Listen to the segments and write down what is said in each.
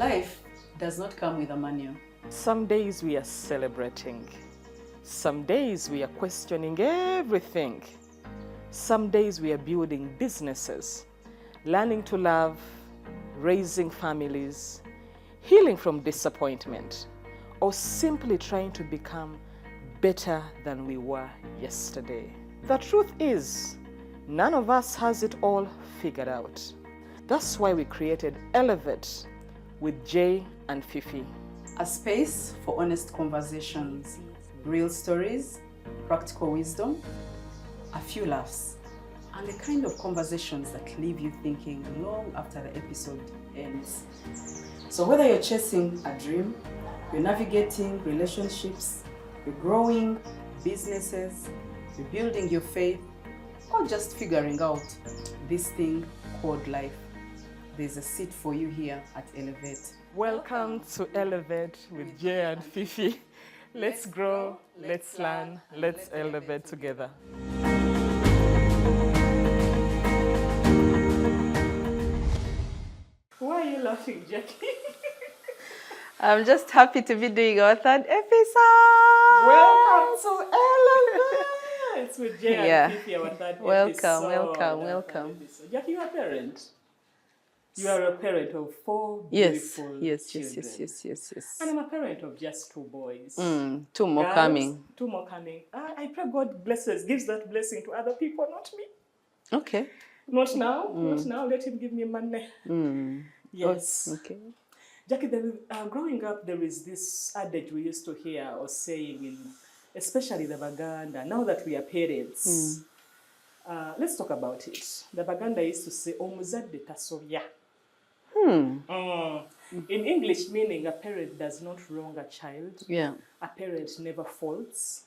Life does not come with a manual. Some days we are celebrating. Some days we are questioning everything. Some days we are building businesses, learning to love, raising families, healing from disappointment, or simply trying to become better than we were yesterday. The truth is, none of us has it all figured out. That's why we created Elevate with Jay and Fifi. A space for honest conversations, real stories, practical wisdom, a few laughs, and the kind of conversations that leave you thinking long after the episode ends. So whether you're chasing a dream, you're navigating relationships, you're growing businesses, you're building your faith, or just figuring out this thing called life, there's a seat for you here at Elevate. Welcome to Elevate with Jay and Fifi. Let's grow, let's learn, let's elevate together. Why are you laughing, Jackie? I'm just happy to be doing our third episode. Welcome to Elevate with Jay and Fifi, our third episode. Welcome. Jackie, you're a parent. You are a parent of 4 beautiful children. Yes. And I'm a parent of just 2 boys. 2 more coming. 2 more coming. I pray God gives that blessing to other people, not me. Okay. Not now. Let him give me money. Yes. Okay. Jackie, growing up, there is this adage we used to hear or saying, especially the Baganda, now that we are parents. Let's talk about it. The Baganda used to say, "Omuzadde tasobya." In English, meaning a parent does not wrong a child. Yeah. A parent never faults.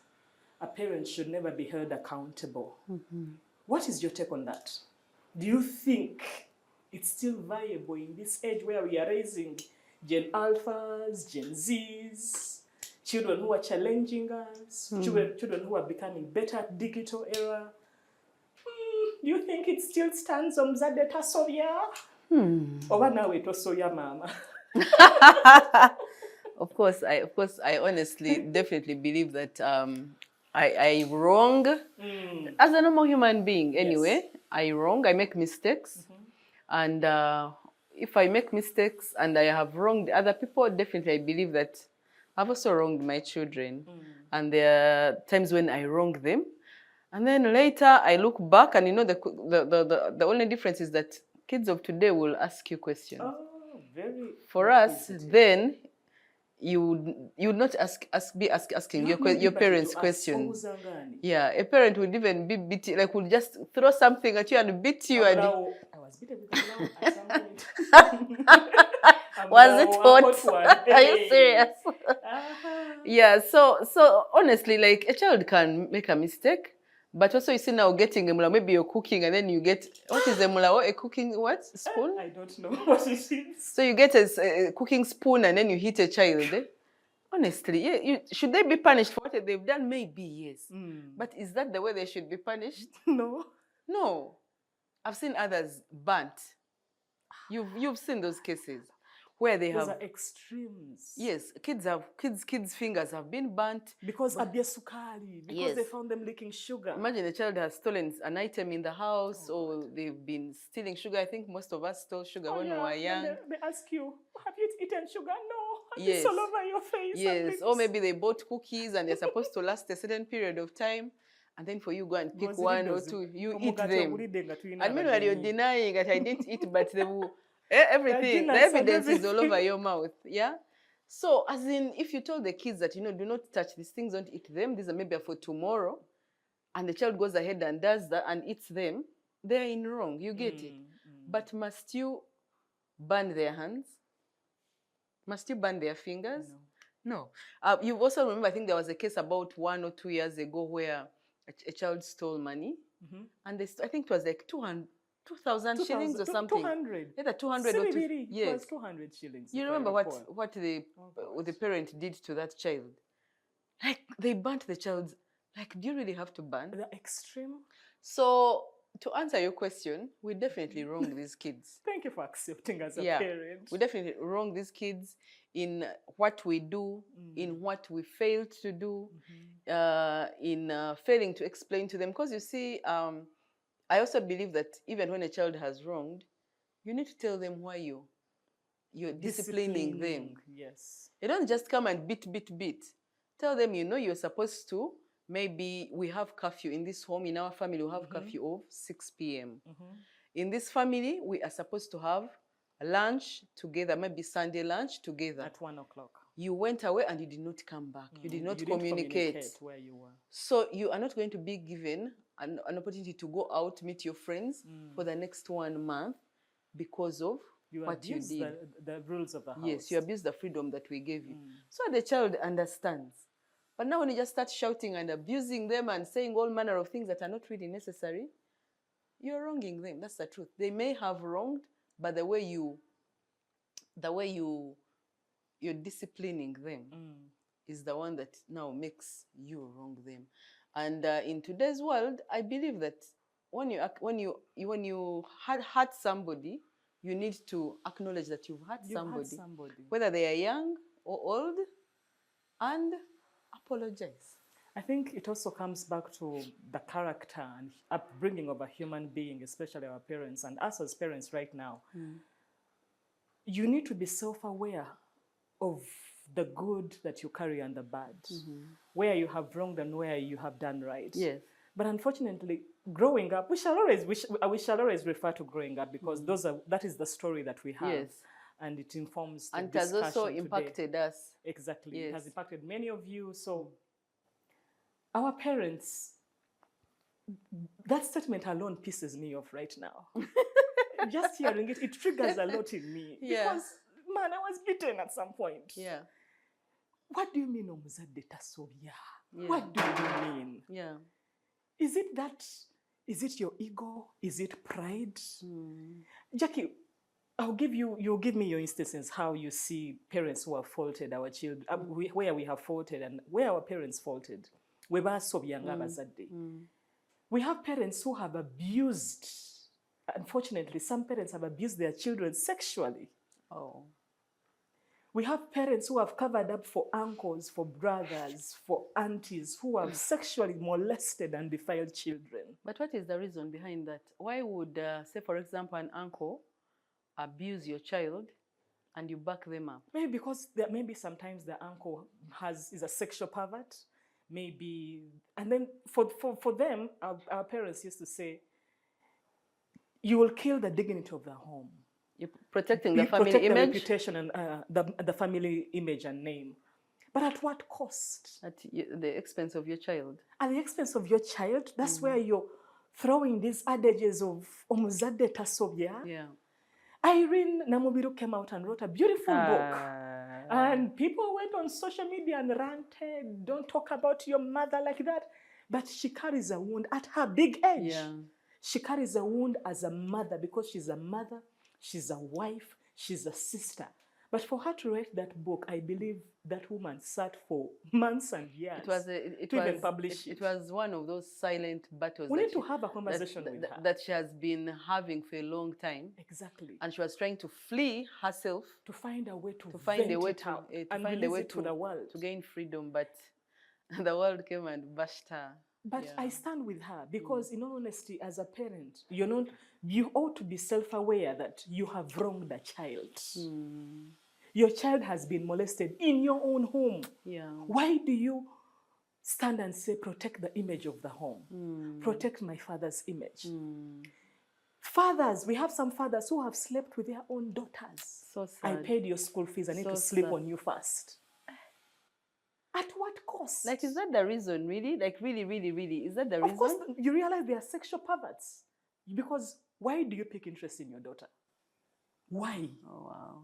A parent should never be held accountable. What is your take on that? Do you think it's still viable in this age where we are raising Gen Alphas, Gen Zs, children who are challenging us, children who are becoming better at digital era? Do you think it still stands on Mzadde tasobya? Oba nawe tosobya mama? Of course, I honestly definitely believe that I wrong as a normal human being anyway. Yes. I make mistakes. And if I make mistakes and I have wronged other people, definitely I believe that I've also wronged my children. And there are times when I wrong them. And then later I look back and the only difference is that kids of today will ask you questions. Oh, very. For us, then you would not asking your parents questions. Yeah, a parent would even be beating, like would just throw something at you and beat you. I was beaten with a blow at some point. Was it hot? Are you serious? Yeah, so honestly, like a child can make a mistake. But also you see now getting emula, maybe you're cooking and then you get, what is emula? A cooking what? Spoon? I don't know what it is. So you get a cooking spoon and then you hit a child. Honestly, should they be punished for what they've done? Maybe yes. But is that the way they should be punished? No. I've seen others burnt. You've seen those cases where those are extremes. Yes, kids' fingers have been burnt because they found them licking sugar. Imagine a child has stolen an item in the house, or they've been stealing sugar. I think most of us stole sugar when we were young. They ask you, "Have you eaten sugar?" No. It's all over your face. Yes, or maybe they bought cookies and they're supposed to last a certain period of time. And then for you go and pick 1 or 2, you eat them. And meanwhile you're denying that I didn't eat, but they will. Everything, the evidence is all over your mouth, yeah? So, as in, if you told the kids that, do not touch these things, don't eat them, these are maybe for tomorrow, and the child goes ahead and does that and eats them, they're in wrong, you get it. But must you burn their hands? Must you burn their fingers? No. You also remember, I think there was a case about 1 or 2 years ago where a child stole money, and I think it was like 2,000 shillings or something. 200. Either 200 or 200. Yes. It was 200 shillings. You remember what the parent did to that child? Like, they burnt the child. Like, do you really have to burn? The extreme. So to answer your question, we definitely wrong these kids. Thank you for accepting as a parent. We definitely wrong these kids in what we do, in what we failed to do, in failing to explain to them. Because you see, I also believe that even when a child has wronged, you need to tell them why you're disciplining them. Yes. You don't just come and beat. Tell them, you're supposed to. Maybe we have curfew in this home. In our family, we have curfew of 6 p.m. In this family, we are supposed to have lunch together, maybe Sunday lunch together. At 1 o'clock. You went away and you did not come back. You did not communicate where you were. So you are not going to be given an opportunity to go out, meet your friends for the next 1 month because of what you did. The rules of the house. Yes, you abuse the freedom that we gave you. So the child understands. But now when you just start shouting and abusing them and saying all manner of things that are not really necessary, you're wronging them. That's the truth. They may have wronged, but the way you're disciplining them is the one that now makes you wrong them. And in today's world, I believe that when you hurt somebody, you need to acknowledge that you've hurt somebody, whether they are young or old, and apologize. I think it also comes back to the character and upbringing of a human being, especially our parents, and us as parents right now. You need to be self-aware of the good that you carry and the bad, where you have wronged and where you have done right. Yes. But unfortunately, growing up, we shall always refer to growing up because that is the story that we have. Yes. And it informs the and it has also impacted today. us. Exactly. Yes. It has impacted many of you. So our parents, that statement alone pisses me off right now. Just hearing it, it triggers a lot in me. Yeah. Because, man, I was beaten at some point. Yeah. What do you mean, omuzadde tasobya? Yeah. What do you mean? Yeah. Is it your ego? Is it pride? Jackie, you'll give me your instances how you see parents who have faulted our children, where we have faulted and where our parents faulted. We have parents who have abused, unfortunately, some parents have abused their children sexually. Oh. We have parents who have covered up for uncles, for brothers, for aunties who have sexually molested and defiled children. But what is the reason behind that? Why would, say, for example, an uncle abuse your child and you back them up? Maybe because maybe sometimes the uncle is a sexual pervert. Maybe, and then for them, our parents used to say, you will kill the dignity of the home. You're protecting the family protect image? The reputation and the family image and name. But at what cost? At the expense of your child. At the expense of your child? That's where you're throwing these adages of omuzadde tasobya. Yeah. Irene Namubiru came out and wrote a beautiful book. And people went on social media and ranted, don't talk about your mother like that. But she carries a wound at her big age. Yeah. She carries a wound as a mother because she's a mother, she's a wife, she's a sister. But for her to write that book, I believe that woman sat for months and years even publish it. It was one of those silent battles. We need to have a conversation with her. That she has been having for a long time. Exactly. And she was trying to flee herself. To find a way to find a way to the world. To gain freedom, but the world came and bashed her. But I stand with her because, in all honesty, as a parent, you ought to be self-aware that you have wronged a child. Your child has been molested in your own home. Yeah. Why do you stand and say, protect the image of the home? Protect my father's image. Fathers, we have some fathers who have slept with their own daughters. So sad. I paid your school fees. I need to sleep on you first. At what cost? Like, is that the reason, really? Like, really, is that the reason? Of course, you realize they are sexual perverts. Because why do you pick interest in your daughter? Why? Oh, wow.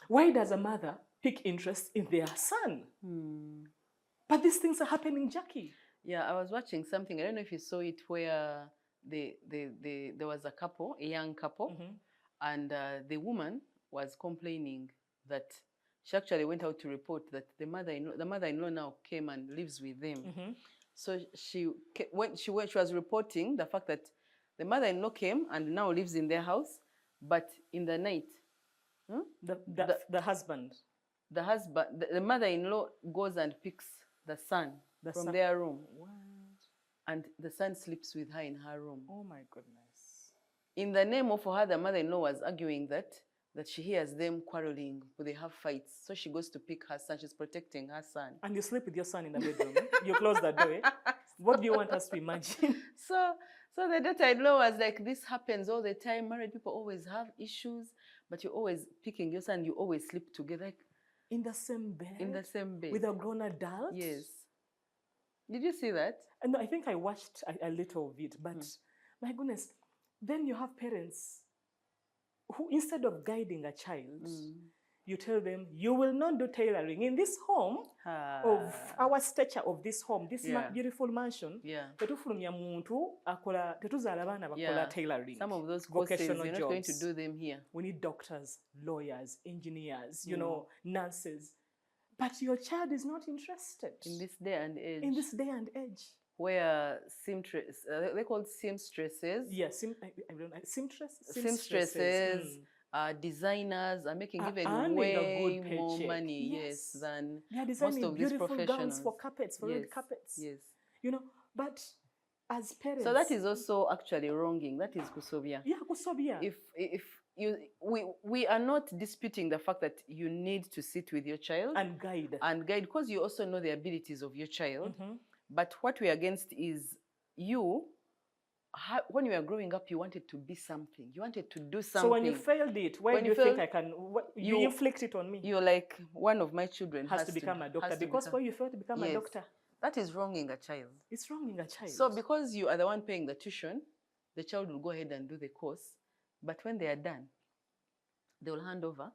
Why does a mother pick interest in their son? But these things are happening, Jackie. Yeah, I was watching something. I don't know if you saw it, where there was a couple, a young couple, and the woman was complaining that she actually went out to report that the mother-in-law now came and lives with them. So she was reporting the fact that The mother-in-law came and now lives in their house, but in the night, the husband, the mother-in-law goes and picks the son from their room. What? And the son sleeps with her in her room. Oh my goodness. In the name of her, the mother-in-law was arguing that she hears them quarreling, they have fights. So she goes to pick her son. She's protecting her son. And you sleep with your son in the bedroom. You close the door. What do you want us to imagine? So the daughter-in-law was like, this happens all the time. Married people always have issues, but you're always picking your son. You always sleep together. Like, in the same bed? In the same bed. With a grown adult? Yes. Did you see that? And I think I watched a little of it, but my goodness, then you have parents who, instead of guiding a child, you tell them, you will not do tailoring in this home of our stature of this home, this beautiful mansion. Tetufulumya muntu akola tetuzaala abaana bakola tailoring. Some of those courses, you're not going to do them here. We need doctors, lawyers, engineers, you know, nurses. But your child is not interested. In this day and age. In this day and age. Where they're called seamstresses. Yes, seamstresses. Designers are making even way more money, than most of these professionals. Gowns for carpets, for red carpets. Yes. You know, but as parents. So that is also actually wronging. That is kusobia. Yeah, kusobia. We are not disputing the fact that you need to sit with your child and guide, because you also know the abilities of your child. But what we're against is when you were growing up, you wanted to be something. You wanted to do something. So when you failed it, where do you think I can? You inflict it on me. You're like, one of my children has to become a doctor because where you failed to become a doctor. That is wronging a child. It's wronging a child. So because you are the one paying the tuition, the child will go ahead and do the course. But when they are done, they will hand over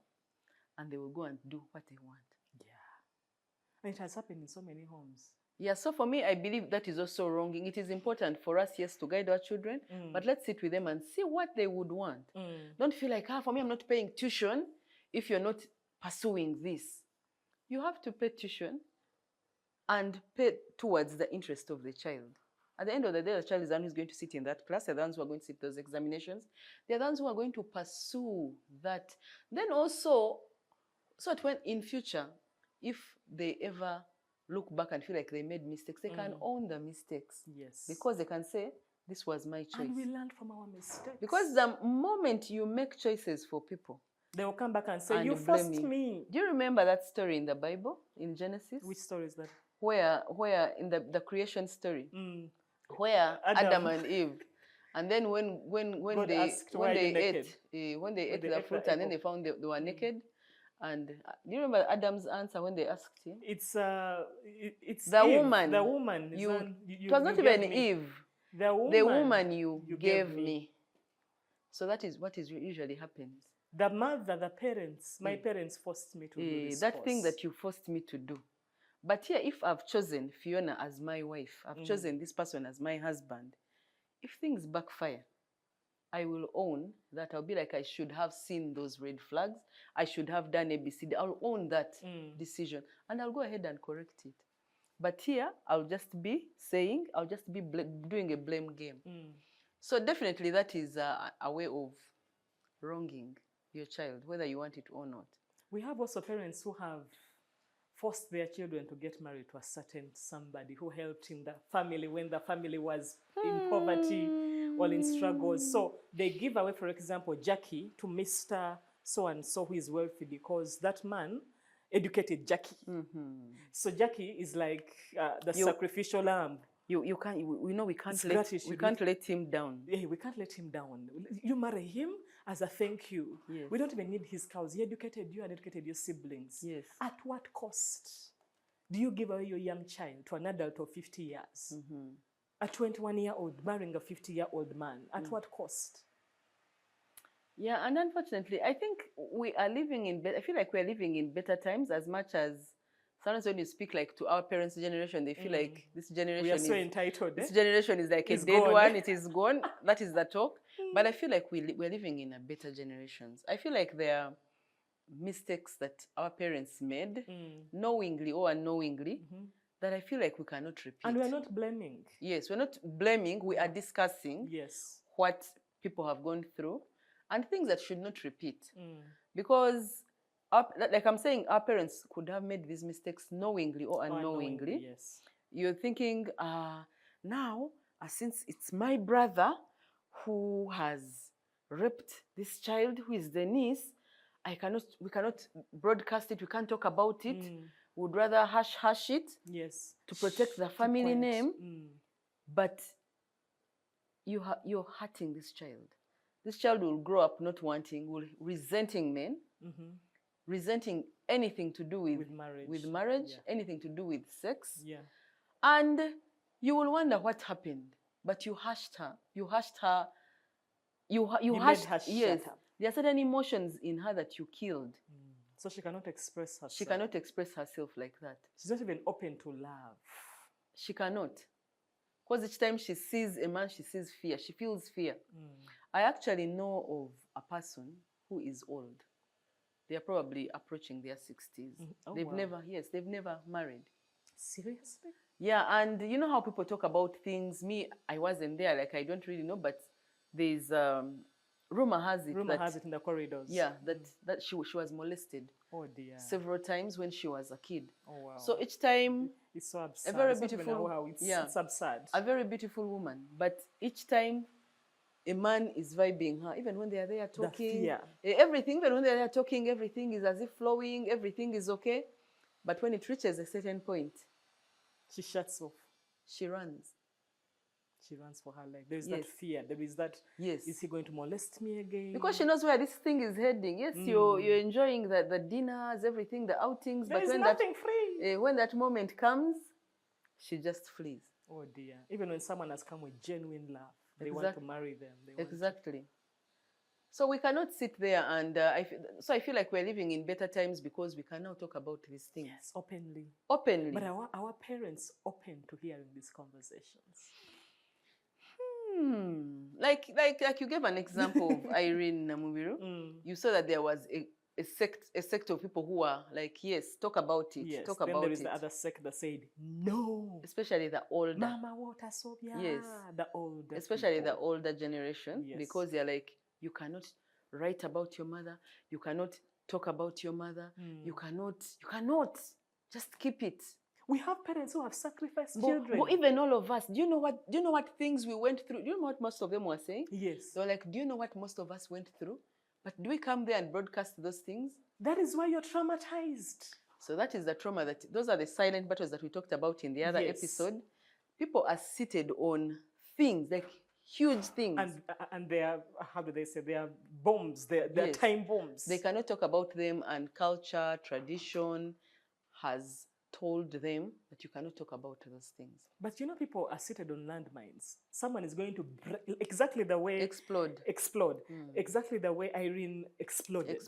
and they will go and do what they want. Yeah. And it has happened in so many homes. Yeah, so for me, I believe that is also wronging. It is important for us, yes, to guide our children, but let's sit with them and see what they would want. Don't feel like, for me, I'm not paying tuition if you're not pursuing this. You have to pay tuition and pay towards the interest of the child. At the end of the day, the child is the one who's going to sit in that class. They're the ones who are going to sit those examinations. They're the ones who are going to pursue that. Then also, so that when in future, if they ever look back and feel like they made mistakes, they can own the mistakes. Yes. Because they can say, this was my choice. And we learn from our mistakes. Because the moment you make choices for people, they will come back and say, you forced me. Do you remember that story in the Bible, in Genesis? Which story is that? Where in the creation story, where Adam and Eve, and then when they ate the fruit and then they found they were naked. And do you remember Adam's answer when they asked him? It's the Eve, woman. The woman. It was not even Eve. The woman you gave me. So that is what usually happens. The mother, the parents, my parents forced me to do this that thing that you forced me to do. But here, if I've chosen Fiona as my wife, I've chosen this person as my husband, if things backfire, I will own that. I'll be like, I should have seen those red flags. I should have done ABCD. I'll own that decision. And I'll go ahead and correct it. But here, I'll just be doing a blame game. So definitely that is a way of wronging your child, whether you want it or not. We have also parents who have forced their children to get married to a certain somebody who helped in the family when the family was in poverty or in struggles. So they give away, for example, Jackie to Mr. So-and-so who is wealthy because that man educated Jackie. So Jackie is like the sacrificial lamb. We can't let him down. Yeah, we can't let him down. You marry him as a thank you. Yes. We don't even need his cows. He educated you and educated your siblings. Yes. At what cost do you give away your young child to an adult of 50 years? A 21-year-old marrying a 50-year-old man. At what cost? Yeah, and unfortunately, I think I feel like we're living in better times as much as sometimes when you speak like to our parents' generation, they feel like this generation we are so entitled. This generation is like a dead one. It is gone. That is the talk. But I feel like we're living in a better generations. I feel like there are mistakes that our parents made, knowingly or unknowingly, that I feel like we cannot repeat. And we're not blaming. Yes, we're not blaming. We are discussing what people have gone through and things that should not repeat. Because, like I'm saying, our parents could have made these mistakes knowingly or unknowingly. Yes. You're thinking, now, since it's my brother who has raped this child, who is the niece, we cannot broadcast it, we can't talk about it. We'd rather hush it, yes, to protect the family name. But you're hurting this child. This child will grow up not wanting, resenting men, resenting anything to do with marriage, yeah. Anything to do with sex. Yeah. And you will wonder what happened. But you hushed her. You hushed her. You hushed her. Yes. There are certain emotions in her that you killed. So she cannot express herself. She cannot express herself like that. She's not even open to love. She cannot. Because each time she sees a man, she sees fear. She feels fear. I actually know of a person who is old. They are probably approaching their 60s. They've never married. Seriously? Yeah, and you know how people talk about things. Me, I wasn't there, like I don't really know, but there's rumor has it in the corridors. Yeah, that she was molested. Oh dear. Several times when she was a kid. Oh wow. So each time it's so absurd. A very beautiful, it's absurd. A very beautiful woman, but each time a man is vibing her, even when they are there talking, everything, even when they are there talking, everything is as if flowing, everything is okay. But when it reaches a certain point, she shuts off. She runs. She runs for her life. There is that fear. There is that, is he going to molest me again? Because she knows where this thing is heading. Yes, you're enjoying the dinners, everything, the outings. There is nothing free. When that moment comes, she just flees. Oh dear. Even when someone has come with genuine love, they want to marry them. Exactly. So we cannot sit there and, I feel like we're living in better times because we can now talk about these things. Yes, openly. Openly. But our parents open to hearing these conversations? Like you gave an example of Irene Namubiru. You saw that there was a sect of people who are like, yes, talk about it. Yes. Talk then about there is it. The other sect that said no. Especially the older. Mama water soap, yes. The older. Especially the older generation. Yes. Because they're like, you cannot write about your mother. You cannot talk about your mother. You cannot. Just keep it. We have parents who have sacrificed children. But even all of us, do you know what things we went through? Do you know what most of them were saying? Yes. They were like, do you know what most of us went through? But do we come there and broadcast those things? That is why you're traumatized. So that is the trauma those are the silent battles that we talked about in the other episode. People are seated on things, like huge things. And they are, how do they say, they are bombs, they are time bombs. They cannot talk about them, and culture, tradition has told them that you cannot talk about those things. But you know, people are seated on landmines. Someone is going to exactly the way explode. Exactly the way Irene exploded.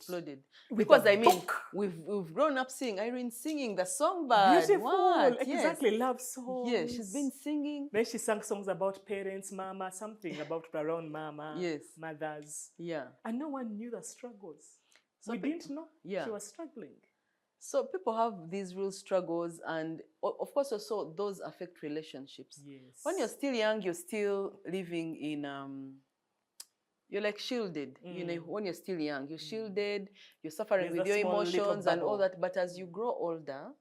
Because I mean, we've grown up seeing Irene singing the songbird. Beautiful. Exactly, love songs. Yes, she's been singing. Then she sang songs about parents, mama, something about around mama, mothers. Yeah. And no one knew the struggles. So we didn't know she was struggling. So people have these real struggles, and of course also those affect relationships. Yes. When you're still young, you're still living in, you're like shielded. You know, when you're still young, you're shielded, you're suffering with your emotions and all that. But as you grow older,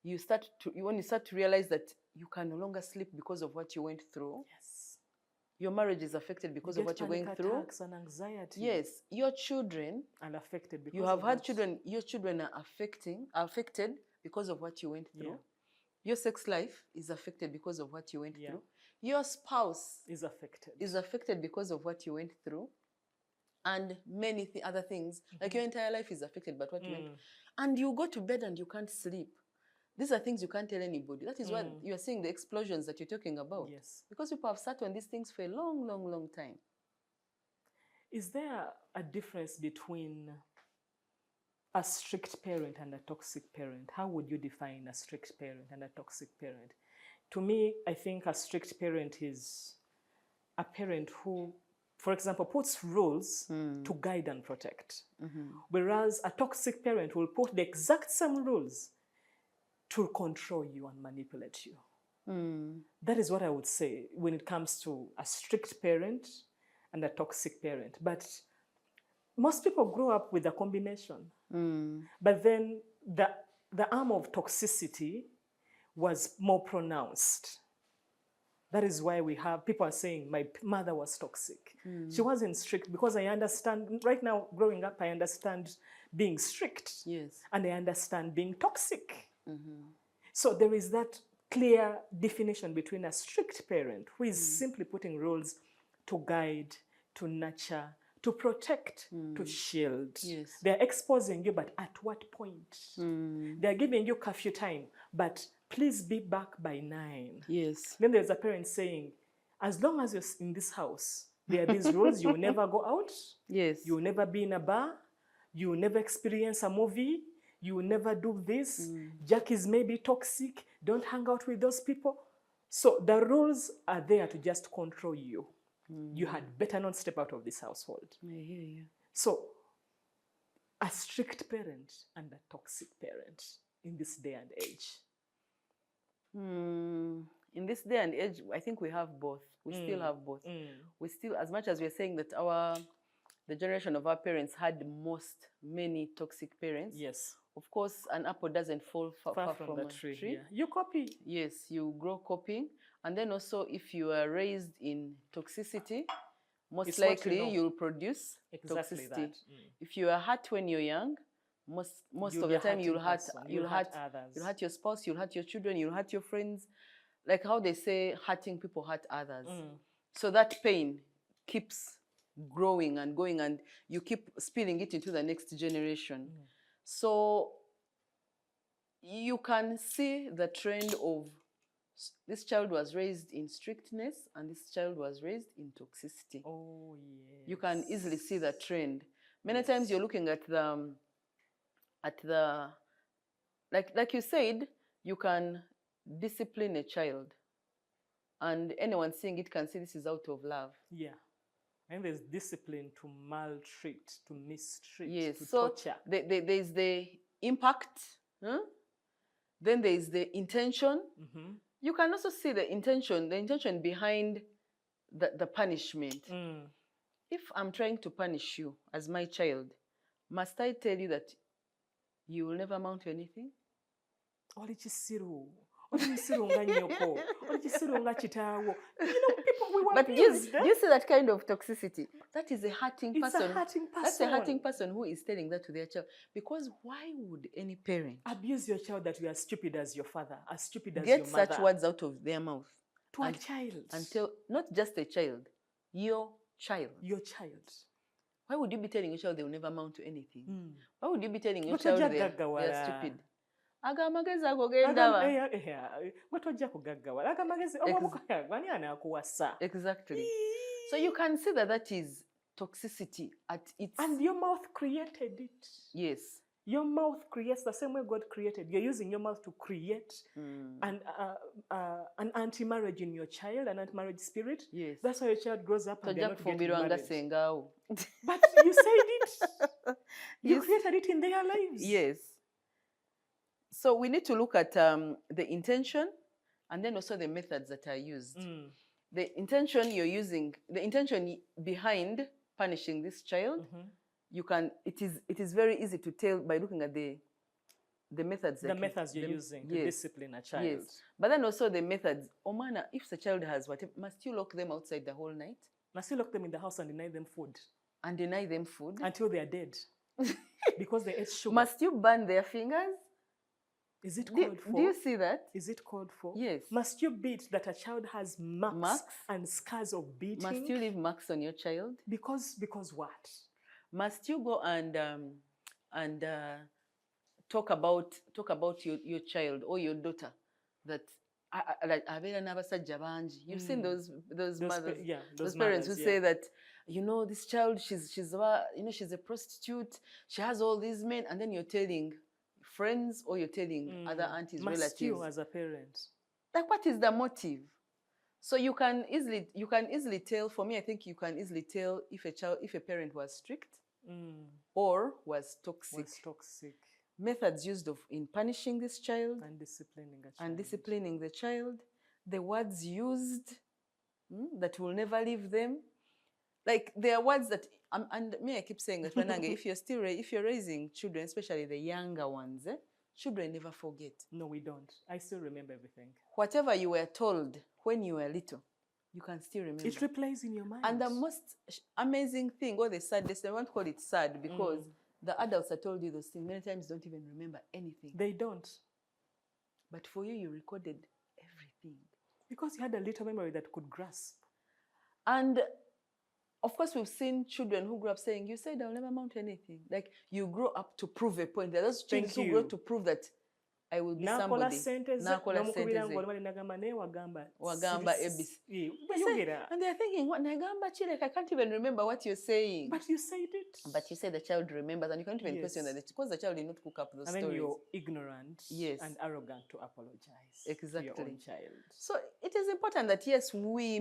when you start to realize that you can no longer sleep because of what you went through. Yes. Your marriage is affected because of what you're going through. Attacks and anxiety. Yes, your children are affected because you have had children. Your children are affected because of what you went through. Your sex life is affected because of what you went through. Your spouse is affected because of what you went through, and many other things. Like your entire life is affected by what you went through. And you go to bed and you can't sleep. These are things you can't tell anybody. That is why you're seeing the explosions that you're talking about. Yes. Because people have sat on these things for a long, long, long time. Is there a difference between a strict parent and a toxic parent? How would you define a strict parent and a toxic parent? To me, I think a strict parent is a parent who, for example, puts rules to guide and protect. Whereas a toxic parent will put the exact same rules to control you and manipulate you. That is what I would say when it comes to a strict parent and a toxic parent. But most people grow up with a combination. But then the arm of toxicity was more pronounced. That is why we have people are saying my mother was toxic. She wasn't strict, because I understand right now, growing up, I understand being strict. Yes. And I understand being toxic. So there is that clear definition between a strict parent who is simply putting rules to guide, to nurture, to protect, to shield. Yes. They're exposing you, but at what point? They're giving you curfew time, but please be back by 9. Yes. Then there's a parent saying, as long as you're in this house, there are these rules. You will never go out. Yes. You will never be in a bar. You will never experience a movie. You will never do this. Jack is maybe toxic. Don't hang out with those people. So the rules are there to just control you. You had better not step out of this household. I hear you. So a strict parent and a toxic parent in this day and age. In this day and age, I think we have both. We still have both. We still, as much as we're saying that the generation of our parents had many toxic parents. Yes. Of course, an apple doesn't fall far from the a tree. tree. Yeah. You copy. Yes, you grow copying. And then also, if you are raised in toxicity, most It's what you likely know. you'll produce Exactly toxicity. that. If you are hurt when you're young, most You'll of be the time hurting you'll hurt person. you'll hurt hurt others. you'll hurt your spouse, you'll hurt your children, you'll hurt your friends. Like how they say, hurting people hurt others. So that pain keeps growing and going, and you keep spilling it into the next generation. So you can see the trend of this child was raised in strictness and this child was raised in toxicity. Oh, yes. You can easily see the trend. Many times you're looking at the like you said, you can discipline a child, and anyone seeing it can see this is out of love. Yeah. And there's discipline to maltreat, to mistreat, Yes. to So torture. there's the impact. Then there is the intention. You can also see the intention behind the punishment. If I'm trying to punish you as my child, must I tell you that you will never amount to anything? Oli kisiru. Oli kisiru nga nyoko. Oli kisiru nga kitaawo. You know, people, we were But abused. do you see that kind of toxicity? That is a hurting It's person. a hurting person. That's a hurting person who is telling that to their child. Because why would any parent Abuse your child that you are as stupid as your father, as stupid as get your mother. such words out of their mouth? To a child. Until not just a child, your child. Your child. Why would you be telling your child they will never amount to anything? Why would you be telling your child they are stupid? Agamagezi ago gendawa. Exactly. So you can see that is toxicity at its... And your mouth created it. Yes. Your mouth creates the same way God created. You're using your mouth to create an anti-marriage in your child, an anti-marriage spirit. Yes. That's why your child grows up and they're not getting married. But you said it. You created it in their lives. Yes. So we need to look at the intention and then also the methods that are used. The intention you're using, the intention behind punishing this child, you can. It is very easy to tell by looking at the methods. The methods you're using to discipline a child. Yes, but then also the methods. Omana, if the child has whatever, must you lock them outside the whole night? Must you lock them in the house and deny them food? And deny them food until they are dead, because they ate sugar. Must you burn their fingers? Is it called for? Do you see that? Is it called for? Yes. Must you beat that a child has marks and scars of beating? Must you leave marks on your child? Because what? Must you go and talk about your child or your daughter that you've seen those mothers, those parents who say that, you know, this child, she's a prostitute, she has all these men, and then you're telling friends or you're telling other aunties, relatives. You as a parent. Like, what is the motive? So you can easily tell. For me, I think you can easily tell if a parent was strict or was toxic. Methods used in punishing this child and disciplining the child, the words used that will never leave them. like there are words that and me I keep saying that Wanange, if you're raising children, especially the younger ones, children never forget. No, we don't. I still remember everything. Whatever you were told when you were little, you can still remember. It replays in your mind. And the most amazing thing, or the saddest, I won't call it sad, because the adults that told you those things many times don't even remember anything. They don't. But for you recorded everything. Because you had a little memory that could grasp. And of course, we've seen children who grew up saying, you said I'll never mount anything. Like, you grow up to prove a point. There are those children who grow to prove that I will be somebody. Wagamba ABC. And they're thinking, what Nagamba Chile? I can't even remember what you're saying. But you said it. But you said the child remembers, and you can't even question that because the child did not cook up those stories. And then you're ignorant and arrogant to apologize to your own child. So it is important that, yes, we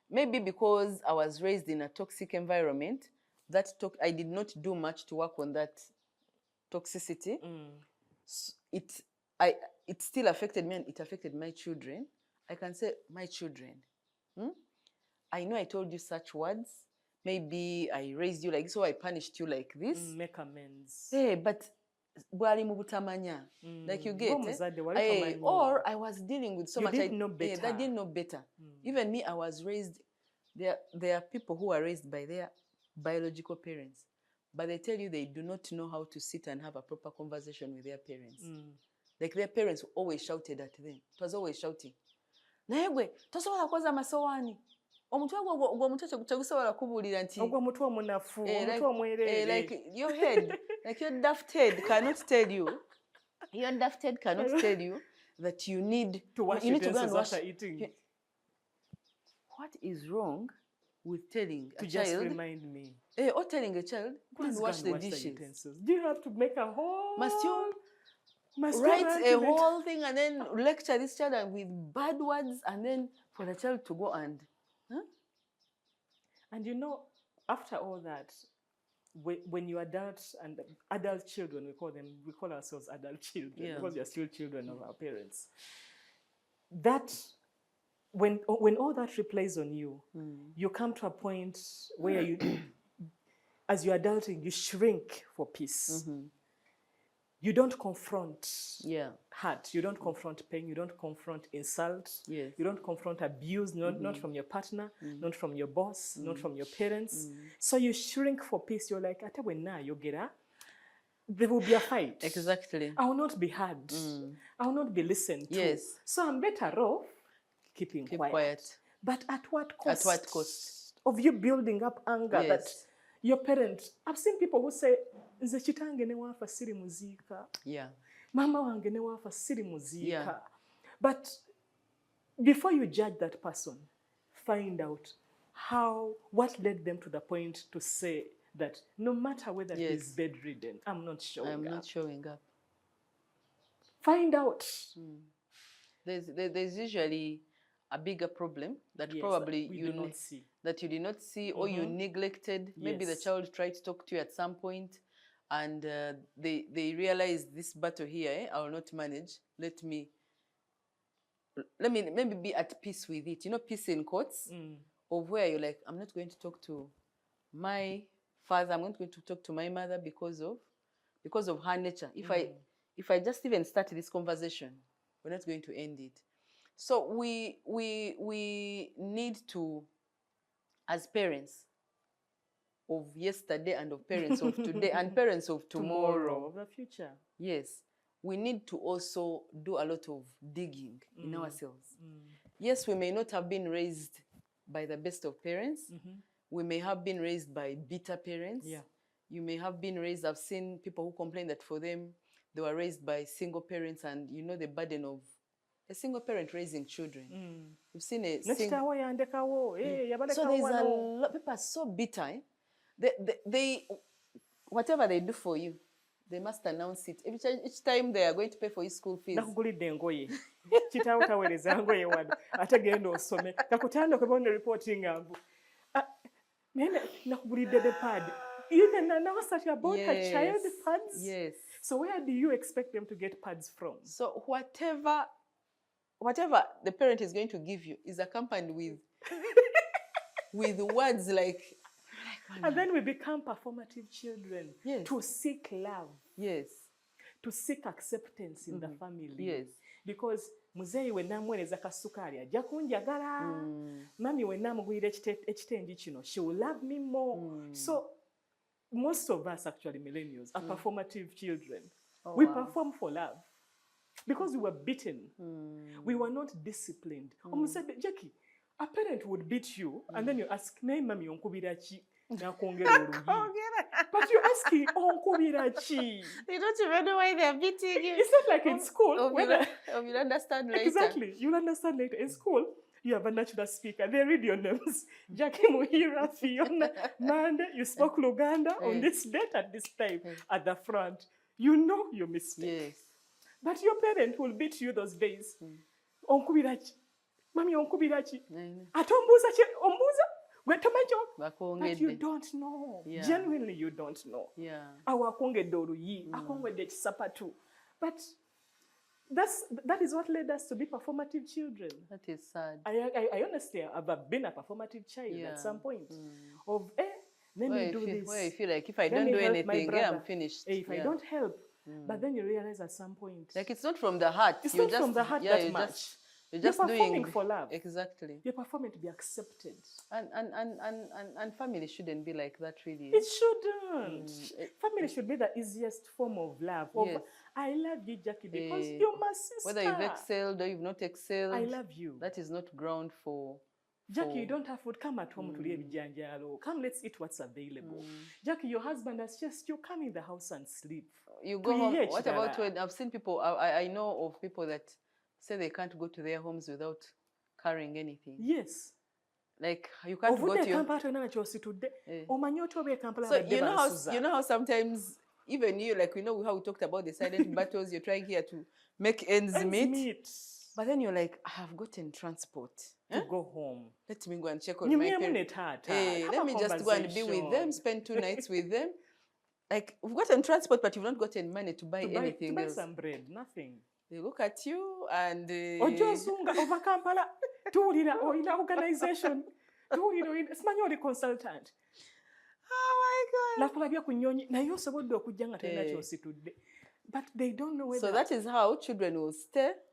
maybe because I was raised in a toxic environment, I did not do much to work on that toxicity. It still affected me, and it affected my children. I can say, my children, I know I told you such words. Maybe I raised you like this, or I punished you like this. Make amends. Hey, but like you get, or I was dealing with so much. I didn't know better. Even me, I was raised. There are people who are raised by their biological parents, but they tell you they do not know how to sit and have a proper conversation with their parents. Like their parents always shouted at them. It was always shouting. Naegwe, tosobola koza masowani. Omuntu gwo mutoto kutegusobola kubulira nti. Ogwo mutwa munafu, omutwa mwerere. Like your head, like your daft head cannot tell you. Your daft head cannot tell you that you need to wash your utensils after eating. What is wrong with telling a child? To just remind me. Or telling a child, go and wash the dishes. Do you have to make a whole... Must you write a whole thing and then lecture this child with bad words, and then for the child to go and... And you know, after all that, when you adults and adult children, we call ourselves adult children because we are still children of our parents. That... When all that replays on you, you come to a point where you, as you're adulting, you shrink for peace. You don't confront hurt. You don't confront pain. You don't confront insult. You don't confront abuse, not from your partner, not from your boss, not from your parents. So you shrink for peace. You're like, there will be a fight. Exactly. I will not be heard. I will not be listened to. So I'm better off keep quiet. But at what cost? At what cost? Of you building up anger that your parents... I've seen people who say, nze chitange ne wafa siri muzika. Mama wange ne wafa siri muzika. But before you judge that person, find out what led them to the point to say that no matter whether he's bedridden, I'm not showing up. Find out. There's usually a bigger problem that probably you did not see, or you neglected. Maybe the child tried to talk to you at some point, and they realize this battle here, I will not manage. Let me maybe be at peace with it. You know, peace in quotes, of where you're like, I'm not going to talk to my father. I'm not going to talk to my mother because of her nature. If I just even start this conversation, we're not going to end it. So we need to, as parents of yesterday and of parents of today and parents of tomorrow, of the future. Yes, we need to also do a lot of digging in ourselves. Yes, we may not have been raised by the best of parents. We may have been raised by bitter parents. You may have been raised, I've seen people who complain that for them, they were raised by single parents, and you know the burden of a single parent raising children. You've seen a single... So there's a lot, people are so bitter. They whatever they do for you, they must announce it. Each time they are going to pay for your school fees. Even announce that you bought a child pads. Yes. So where do you expect them to get pads from? So whatever the parent is going to give you is accompanied with words like... And then we become performative children. Yes. To seek love. Yes. To seek acceptance in the family. Yes. Because muzeeyi we namuweereza kasukali ajja kunjagala. Mami we namugulira ekitengi kino, she will love me more. So most of us actually millennials are performative children. We perform for love. Because we were beaten. We were not disciplined. Omusajja Jackie, a parent would beat you and then you ask, naye mami onkubira ki? Nakwongera oluyi. But you're asking, onkubira ki? They don't even know why they're beating you. It's not like in school. You'll understand later. Exactly. You'll understand later. In school, you have a natural speaker. They read your names. Jackie Muhira, Fiona, Mande, you spoke Luganda on this date at this time at the front. You know your mistake. Yes. But your parent will beat you those days. Onkubira ki? Mami onkubira ki? Ate ombuuza ki? Ombuuza? Gwe tomacho? But you don't know. Yeah. Genuinely, you don't know. Yeah. Awo akwongedde oluyi, akwongedde ekisapatu. But that is what led us to be performative children. That is sad. I honestly have been a performative child at some point. Of, let me do this. Where you feel like if I don't do anything, I'm finished. If I don't help. But then you realize at some point. Like it's not from the heart. It's not from the heart that much. You're just performing doing for love. Exactly. You're performing to be accepted. And family shouldn't be like that, really. It shouldn't. Family should be the easiest form of love. Yes. I love you, Jackie, because you're my sister. Whether you've excelled or you've not excelled, I love you. That is not ground for... Jackie, you don't have food. Come at home to ebijanjalo. Come, let's eat what's available. Jackie, your husband has just you come in the house and sleep. You go home. What about when I've seen people? I know of people that say they can't go to their homes without carrying anything. Yes. Like you can't go to your... So you know how sometimes even you, like, how we talked about the silent battles, you're trying here to make ends meet. But then you're like, I have gotten transport to go home. Let me go and check on my parents. Let me just go and be with them, spend 2 nights with them. Like, we've gotten transport, but you've not gotten money to buy anything else. To buy some bread, nothing. They look at you and... Ojozunga over Kampala. Tuulira oyina organization. Tuulira simanyi oli consultant. Oh my God. Nakulabya ku nnyonyi naye osobodde okujja nga talina ky'ositudde. But they don't know whether... So that is how children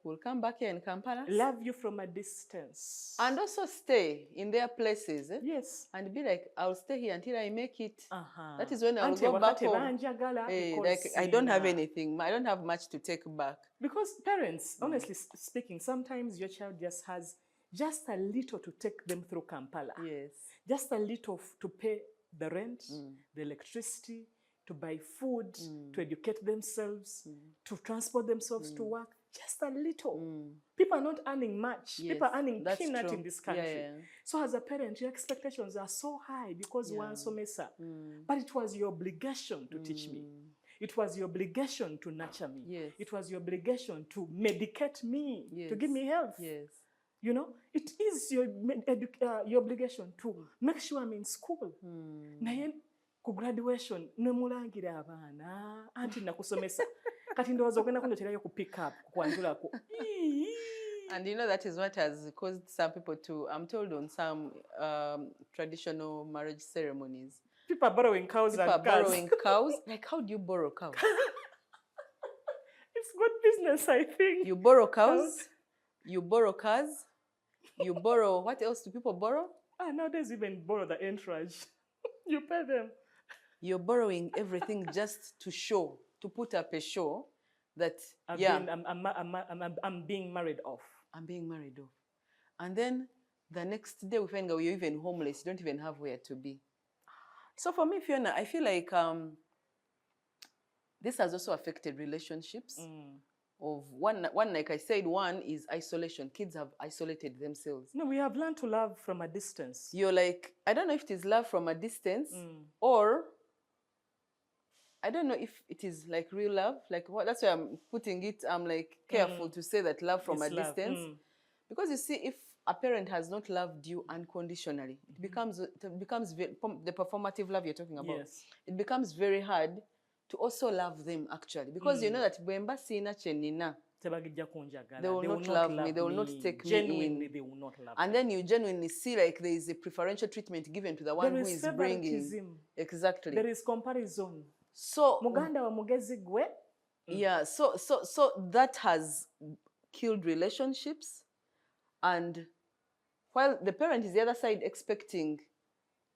will come back here in Kampala. Love you from a distance. And also stay in their places. Yes. And be like, I'll stay here until I make it. That is when I'll go back home. Like, I don't have anything. I don't have much to take back. Because parents, honestly speaking, sometimes your child just has just a little to take them through Kampala. Yes. Just a little to pay the rent, the electricity, to buy food, to educate themselves, to transport themselves to work. Just a little. People are not earning much. Yes, people are earning peanut true. In this country. So as a parent, your expectations are so high because one somesa. But it was your obligation to teach me. It was your obligation to nurture me. Yes. It was your obligation to medicate me, to give me health. Yes. You know, it is your obligation to make sure I'm in school. Ku graduation nemulangira abaana anti nakusomesa kati ndowooza ogenda kunjoterayo ku pick up kwanjulako. And that is what has caused some people to, I'm told, on some traditional marriage ceremonies, people are borrowing cows and cars. Borrowing cows. Like, how do you borrow cows? It's good business, I think. You borrow cows. You borrow cars. You borrow, what else do people borrow? Nowadays even borrow the entourage. You pay them. You're borrowing everything just to show, to put up a show that, I'm being married off. I'm being married off. And then the next day we find out you're even homeless. You don't even have where to be. So for me, Fiona, I feel like this has also affected relationships. Of one, like I said, one is isolation. Kids have isolated themselves. No, we have learned to love from a distance. You're like, I don't know if it is love from a distance or I don't know if it is like real love. Like what? That's why I'm putting it. I'm like careful to say that love from a distance, because you see, if a parent has not loved you unconditionally, it becomes the performative love you're talking about. Yes. It becomes very hard to also love them actually, because you know that bwemba sina chenina, they will not love me, they will not take me in. They will not love and me. then you genuinely see like there is a preferential treatment given to the one who is bringing. Exactly. There is comparison. So muganda wa mugezi gwe. Yeah, so that has killed relationships. And while the parent is the other side expecting,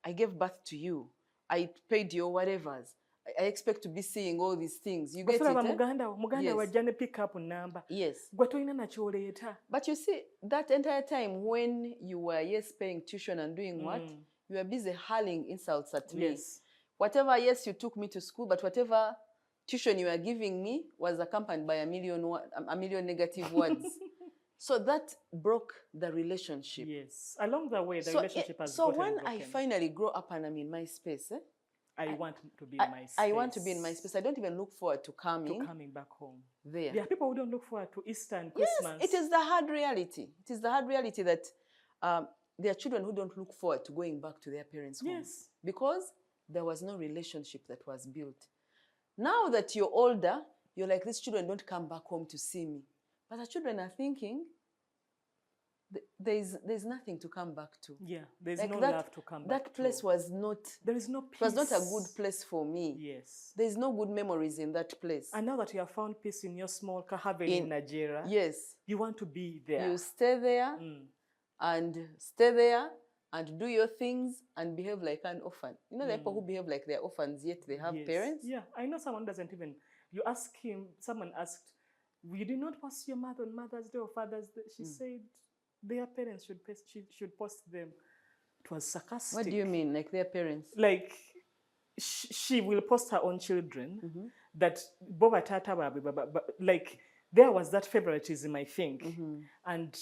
I gave birth to you, I paid your whatevers, I expect to be seeing all these things. You get it? Muganda wajja pick up number. Yes. Gwe toyina na ky'oleeta. But you see, that entire time when you were paying tuition and doing what, you were busy hurling insults at me. Yes. Whatever, you took me to school, but whatever tuition you were giving me was accompanied by a million negative words. So that broke the relationship. Yes. Along the way, the relationship has gotten broken. So when I finally grow up and I'm in my space, I want to be in my space. I want to be in my space. I don't even look forward to coming back home. There are people who don't look forward to Easter and Christmas. Yes, it is the hard reality. It is the hard reality that there are children who don't look forward to going back to their parents' home. Yes. Because there was no relationship that was built. Now that you're older, you're like, these children don't come back home to see me. But the children are thinking, there's nothing to come back to. Yeah, there's like no love to come back to. That place was not... There is no peace. It was not a good place for me. Yes. There's no good memories in that place. And now that you have found peace in your small Kahaven in Nigeria, yes, you want to be there. You stay there and do your things and behave like an orphan. You know, the people who behave like they're orphans, yet they have parents? Yeah, I know someone doesn't even... You ask him, someone asked, you did not post your mother on Mother's Day or Father's Day. She said their parents should post them. It was sarcastic. What do you mean, like their parents? Like, she will post her own children that Boba Tata, like, there was that favoritism, I think. And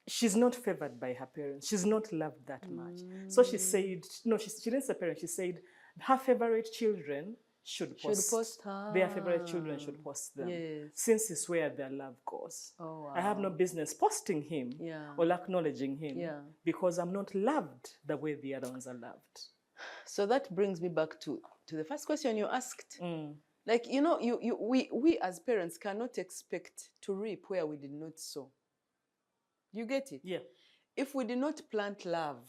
she's not favored by her parents. She's not loved that much. So she said, no, she didn't say parents. She said her favorite children should post her. Their favorite children should post them. Yes. Since it's where their love goes. Oh, wow. I have no business posting him or acknowledging him because I'm not loved the way the other ones are loved. So that brings me back to the first question you asked. Like, you know, we as parents cannot expect to reap where we did not sow. You get it? Yeah. If we did not plant love,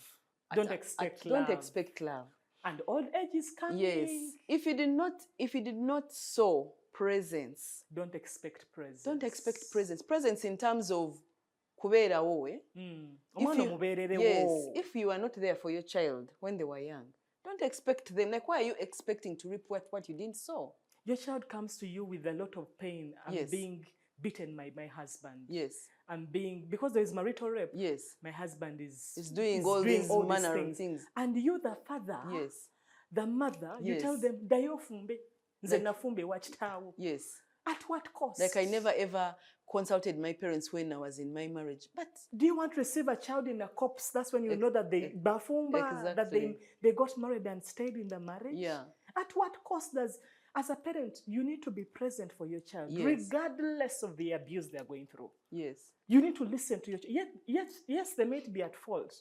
don't expect love. And old age is coming. Yes. If you did not sow presence, don't expect presence. Don't expect presence. Presence in terms of kubeera wowe. If you are not there for your child when they were young, don't expect them. Like, why are you expecting to reap what you didn't sow? Your child comes to you with a lot of pain and being beaten by my husband. Yes. And because there is marital rape. Yes. My husband is doing all these manner of things. And you, the father, the mother, you tell them, yes. At what cost? Like, I never ever consulted my parents when I was in my marriage. But do you want to receive a child in a corpse? That's when you know that they bafumba, that they got married and stayed in the marriage. Yeah. At what cost as a parent, you need to be present for your child, regardless of the abuse they are going through. Yes. You need to listen to your child. Yes, they may be at fault,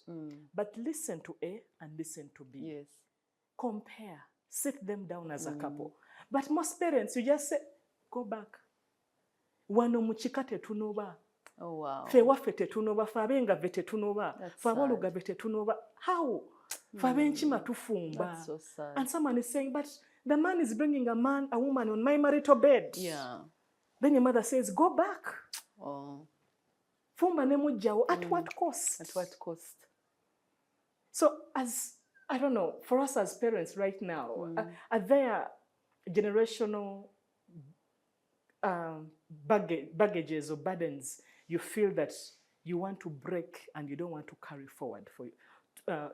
but listen to A and listen to B. Yes. Compare. Sit them down as a couple. But most parents, you just say, go back. Wano muchikate tunoba. Oh, wow. Fe wafe tetunoba, fa benga vete tunoba, fa waluga vete tunoba. How? Fa benchima tufumba. That's so sad. And someone is saying, but the man is bringing a woman on my marital bed. Yeah. Then your mother says, go back. Oh. Fumba nemujao. At what cost? At what cost? So I don't know, for us as parents right now, are there generational baggages or burdens you feel that you want to break and you don't want to carry forward for you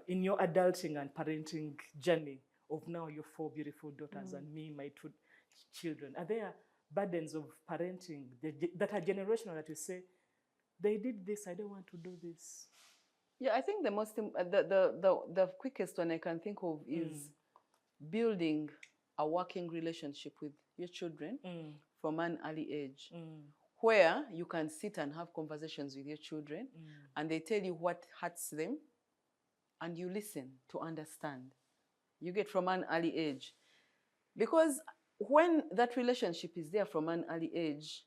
in your adulting and parenting journey of now your 4 beautiful daughters and me, my 2 children? Are there burdens of parenting that are generational that you say, they did this, I don't want to do this? Yeah, I think the quickest one I can think of is building a working relationship with your children from an early age, where you can sit and have conversations with your children and they tell you what hurts them and you listen to understand. You get from an early age. Because when that relationship is there from an early age,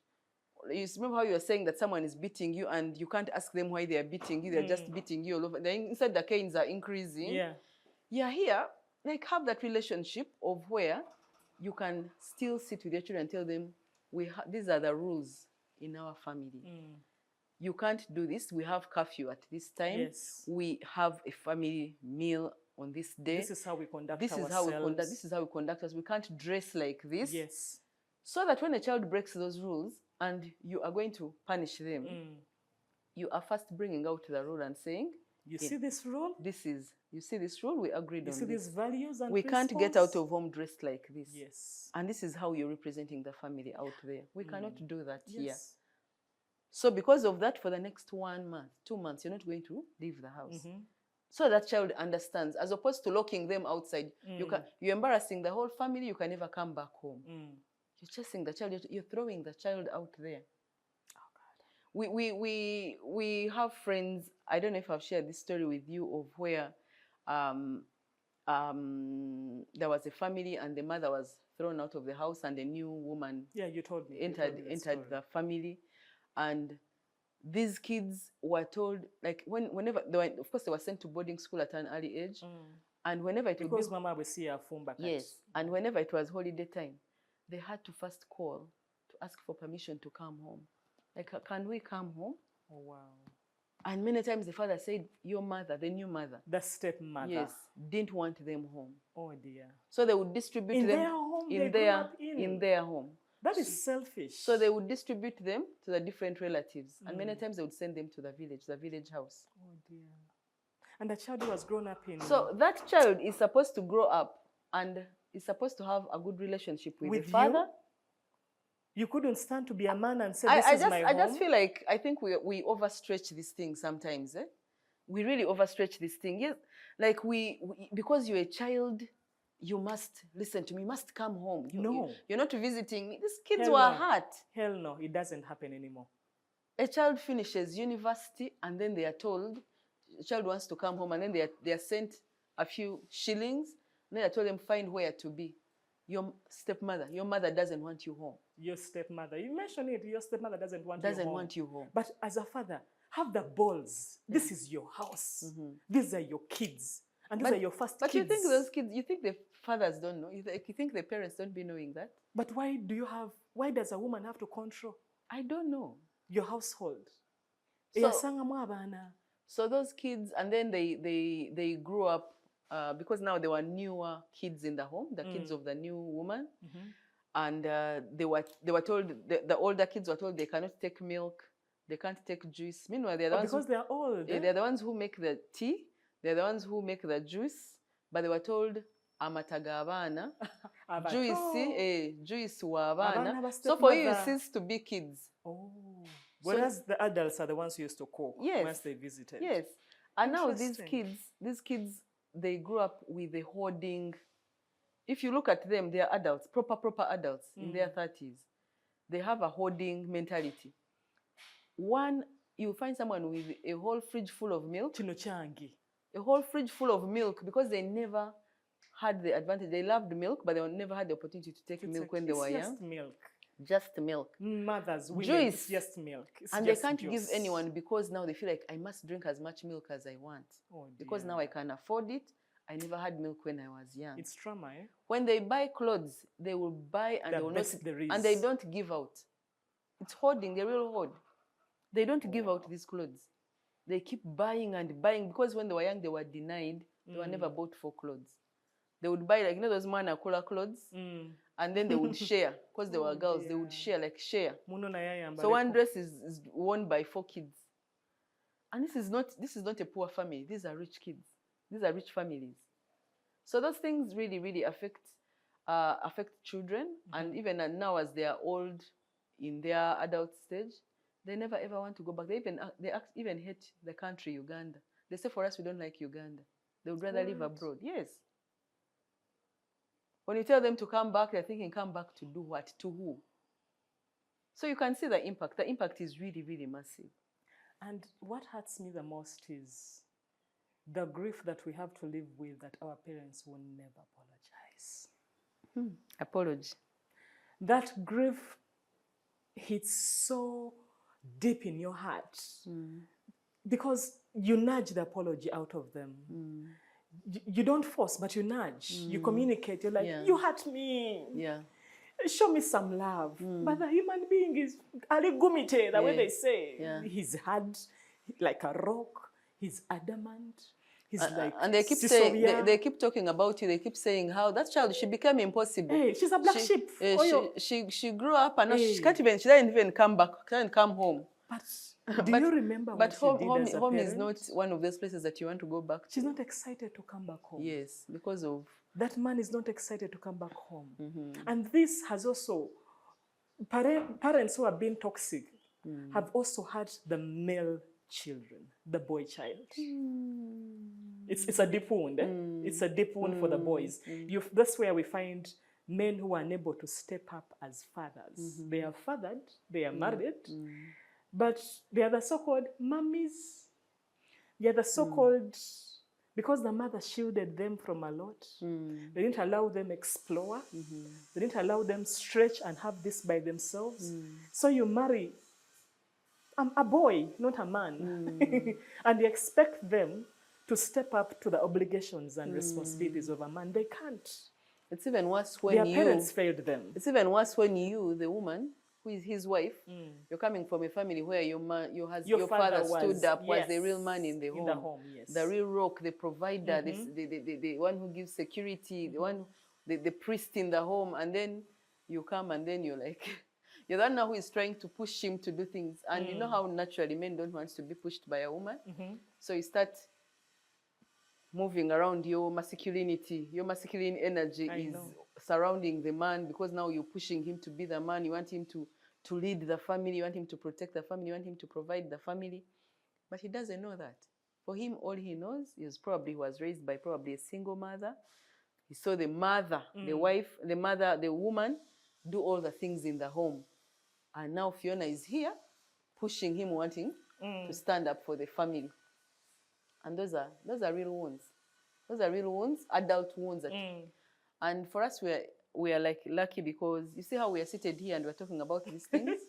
you remember how you were saying that someone is beating you and you can't ask them why they are beating you, they're just beating you all over. Then instead the canes are increasing. Yeah. Yeah, here, like have that relationship of where you can still sit with your children and tell them, these are the rules in our family. You can't do this. We have curfew at this time. Yes. We have a family meal on this day. This is how we conduct This ourselves. This is how we conduct us. We can't dress like this. Yes. So that when a child breaks those rules and you are going to punish them, you are first bringing out the rule and saying, you see this rule? You see this rule, we agreed on this. You see these values and we principles? Can't get out of home dressed like this. Yes. And this is how you're representing the family out there. We cannot do that here. Yes. So because of that, for the next 1 month, 2 months, you're not going to leave the house. So that child understands, as opposed to locking them outside. You're embarrassing the whole family, you can never come back home. You're chasing the child, you're throwing the child out there. Oh God. We have friends, I don't know if I've shared this story with you, of where there was a family and the mother was thrown out of the house and a new woman you told me. entered the family. And these kids were told, like, whenever they were, of course, they were sent to boarding school at an early age. And whenever it because Mama will see her phone back. Yes. And whenever it was holiday time, they had to first call to ask for permission to come home. Like, can we come home? Oh, wow. And many times the father said, your mother, the new mother. The stepmother. Yes. Didn't want them home. Oh, dear. So they would distribute them their home, in their home. That is selfish. So they would distribute them to the different relatives. And many times they would send them to the village house. Oh, dear. And the child who has grown up in... So that child is supposed to grow up and is supposed to have a good relationship with the father. You couldn't stand to be a man and say, this is my home? I just feel like, I think we overstretch this thing sometimes. We really overstretch this thing. Yes, like because you're a child, you must listen to me, you must come home. You're not visiting me. These kids were hurt. Hell no, it doesn't happen anymore. A child finishes university and then they are told, the child wants to come home, and then they are sent a few shillings, and then I told them, find where to be. Your stepmother, your mother doesn't want you home. Your stepmother, you mentioned it, your stepmother doesn't want you home. But as a father, have the balls. This is your house. These are your kids. And these are your first kids. But you think those kids, you think the fathers don't know? You think the parents don't be knowing that? But why does a woman have to control? I don't know. Your household. So those kids, and then they grew up, because now there were newer kids in the home, the kids of the new woman. And they were told, the older kids were told they cannot take milk, they can't take juice. Meanwhile, they're the ones because they're old. They're the ones who make the tea, they're the ones who make the juice, but they were told, amataga abana, juice wa abana. So for you, it ceased to be kids. Oh. Whereas the adults are the ones who used to cook once they visited. Yes. And now these kids, they grew up with a hoarding. If you look at them, they are adults, proper adults in their 30s. They have a hoarding mentality. One, you find someone with a whole fridge full of milk. A whole fridge full of milk, because they never had the advantage. They loved milk, but they never had the opportunity to take milk when they were young. Just milk. Just milk. Mothers, women, juice. It's just milk. And they can't give anyone, because now they feel like, I must drink as much milk as I want. Because now I can afford it. I never had milk when I was young. It's trauma, eh? When they buy clothes, they will buy and they will not, and they don't give out. It's hoarding, they will hoard. They don't give out these clothes. They keep buying and buying, because when they were young, they were denied. They were never bought for clothes. They would buy, like, those Manakula clothes, and then they would share, because they were girls. They would share. So one dress is worn by 4 kids, and this is not a poor family. These are rich kids. These are rich families. So those things really, really affect children, and even now as they are old, in their adult stage, they never ever want to go back. They even hate the country Uganda. They say, for us, we don't like Uganda. They would rather live abroad. Yes. When you tell them to come back, they're thinking, come back to do what? To who? So you can see the impact. The impact is really, really massive. And what hurts me the most is the grief that we have to live with, that our parents will never apologize. Apology. That grief hits so deep in your heart because you nudge the apology out of them. You don't force, but you nudge. You communicate. You're like, you hurt me. Yeah. Show me some love. But the human being is aligumite, the way they say. Yeah. He's hard, like a rock. He's adamant. He's like and they keep saying, they keep talking about you. They keep saying how that child, she became impossible. Hey, she's a black sheep. She grew up and now she didn't even come back, can't come home. But do you remember what she did as a home parent? is not one of those places that you want to go back to. She's not excited to come back home. Yes, because of... That man is not excited to come back home. And this has also, parents who have been toxic have also had the male children, the boy child. It's a deep wound. It's a deep wound for the boys. That's where we find men who are unable to step up as fathers. They are fathered, they are married, but they are the so-called mummies. They are the so-called, because the mother shielded them from a lot. They didn't allow them explore. They didn't allow them stretch and have this by themselves. So you marry a boy, not a man. And you expect them to step up to the obligations and responsibilities of a man. They can't. It's even worse when their parents failed them. It's even worse when you, the woman, who is his wife, you're coming from a family where your father stood up, was the real man in the home. The real rock, the provider, the one who gives security, the priest in the home, and then you come and then you're like, you're the one now who is trying to push him to do things. And you know how naturally men don't want to be pushed by a woman. So you start moving around your masculinity. Your masculine energy is surrounding the man because now you're pushing him to be the man. You want him to lead the family. You want him to protect the family. You want him to provide the family. But he doesn't know that. For him, all he knows is he was raised by probably a single mother. He saw the mother, the wife, the mother, the woman do all the things in the home. And now Fiona is here pushing him, wanting to stand up for the family. And those are real wounds. Those are real wounds, adult wounds. And for us, we are like lucky because you see how we are seated here and we're talking about these things.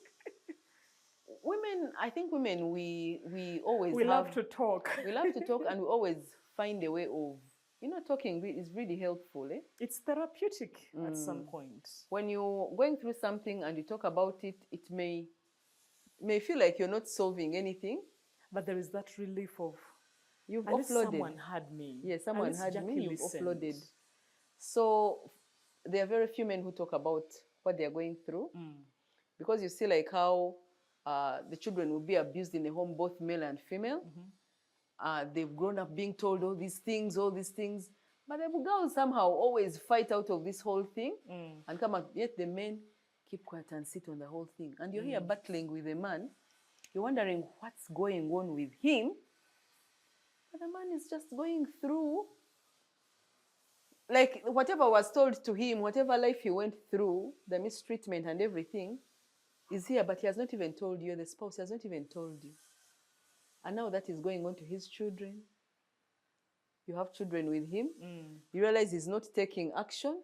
Women, I think women, we always love to talk. We love to talk, and we always find a way of, talking is really helpful. It's therapeutic at some point. When you're going through something and you talk about it, it may feel like you're not solving anything. But there is that relief of, you've at least offloaded. Someone had me. Yes, someone had me, you've offloaded. So there are very few men who talk about what they're going through. Because you see like how the children will be abused in the home, both male and female. They've grown up being told all these things. But the girls somehow always fight out of this whole thing and come out. Yet the men keep quiet and sit on the whole thing. And you're here battling with a man. You're wondering what's going on with him. But the man is just going through, like whatever was told to him, whatever life he went through, the mistreatment and everything, is here. But he has not even told you, the spouse has not even told you. And now that is going on to his children. You have children with him. You realize he's not taking action.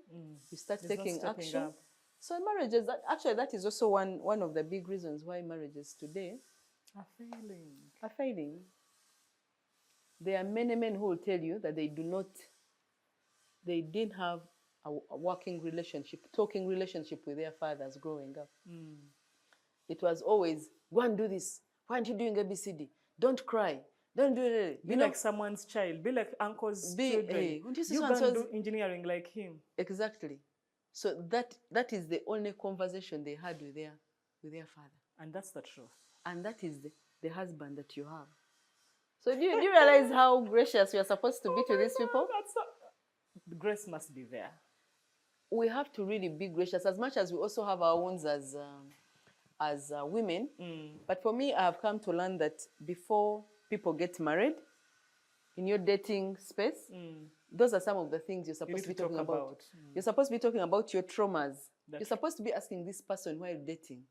You start taking action. Up. So marriages, that is also one of the big reasons why marriages today are failing. There are many men who will tell you that they didn't have a working relationship, talking relationship with their fathers growing up. It was always, go and do this. Why aren't you doing ABCD? Don't cry. Don't do it. Be like someone's child. Be like uncle's children. You can't do engineering like him. Exactly. So that is the only conversation they had with their father. And that's the truth. And that is the husband that you have. So do you realize how gracious we are supposed to be to these people? The grace must be there. We have to really be gracious, as much as we also have our wounds as women. But for me, I have come to learn that before people get married, in your dating space, those are some of the things you're supposed to be talking about. You're supposed to be talking about your traumas. You're supposed to be asking this person while dating,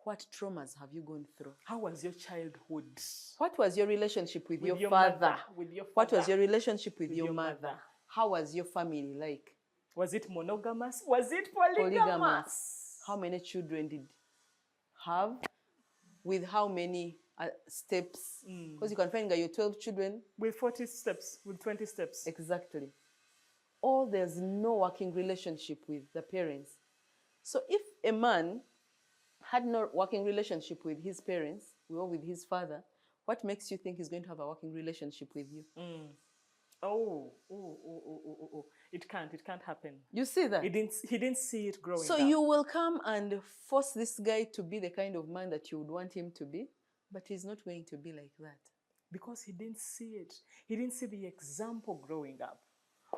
what traumas have you gone through? How was your childhood? What was your relationship with your father? With your father? What was your relationship with your mother? How was your family like? Was it monogamous? Was it polygamous? How many children did have? With how many steps? Because you can find your 12 children. With 40 steps, with 20 steps. Exactly. Or there's no working relationship with the parents. So if a man had no working relationship with his parents, or with his father, what makes you think he's going to have a working relationship with you? Oh. It can't happen. You see that? He didn't see it growing up. So you will come and force this guy to be the kind of man that you would want him to be, but he's not going to be like that. Because he didn't see it. He didn't see the example growing up.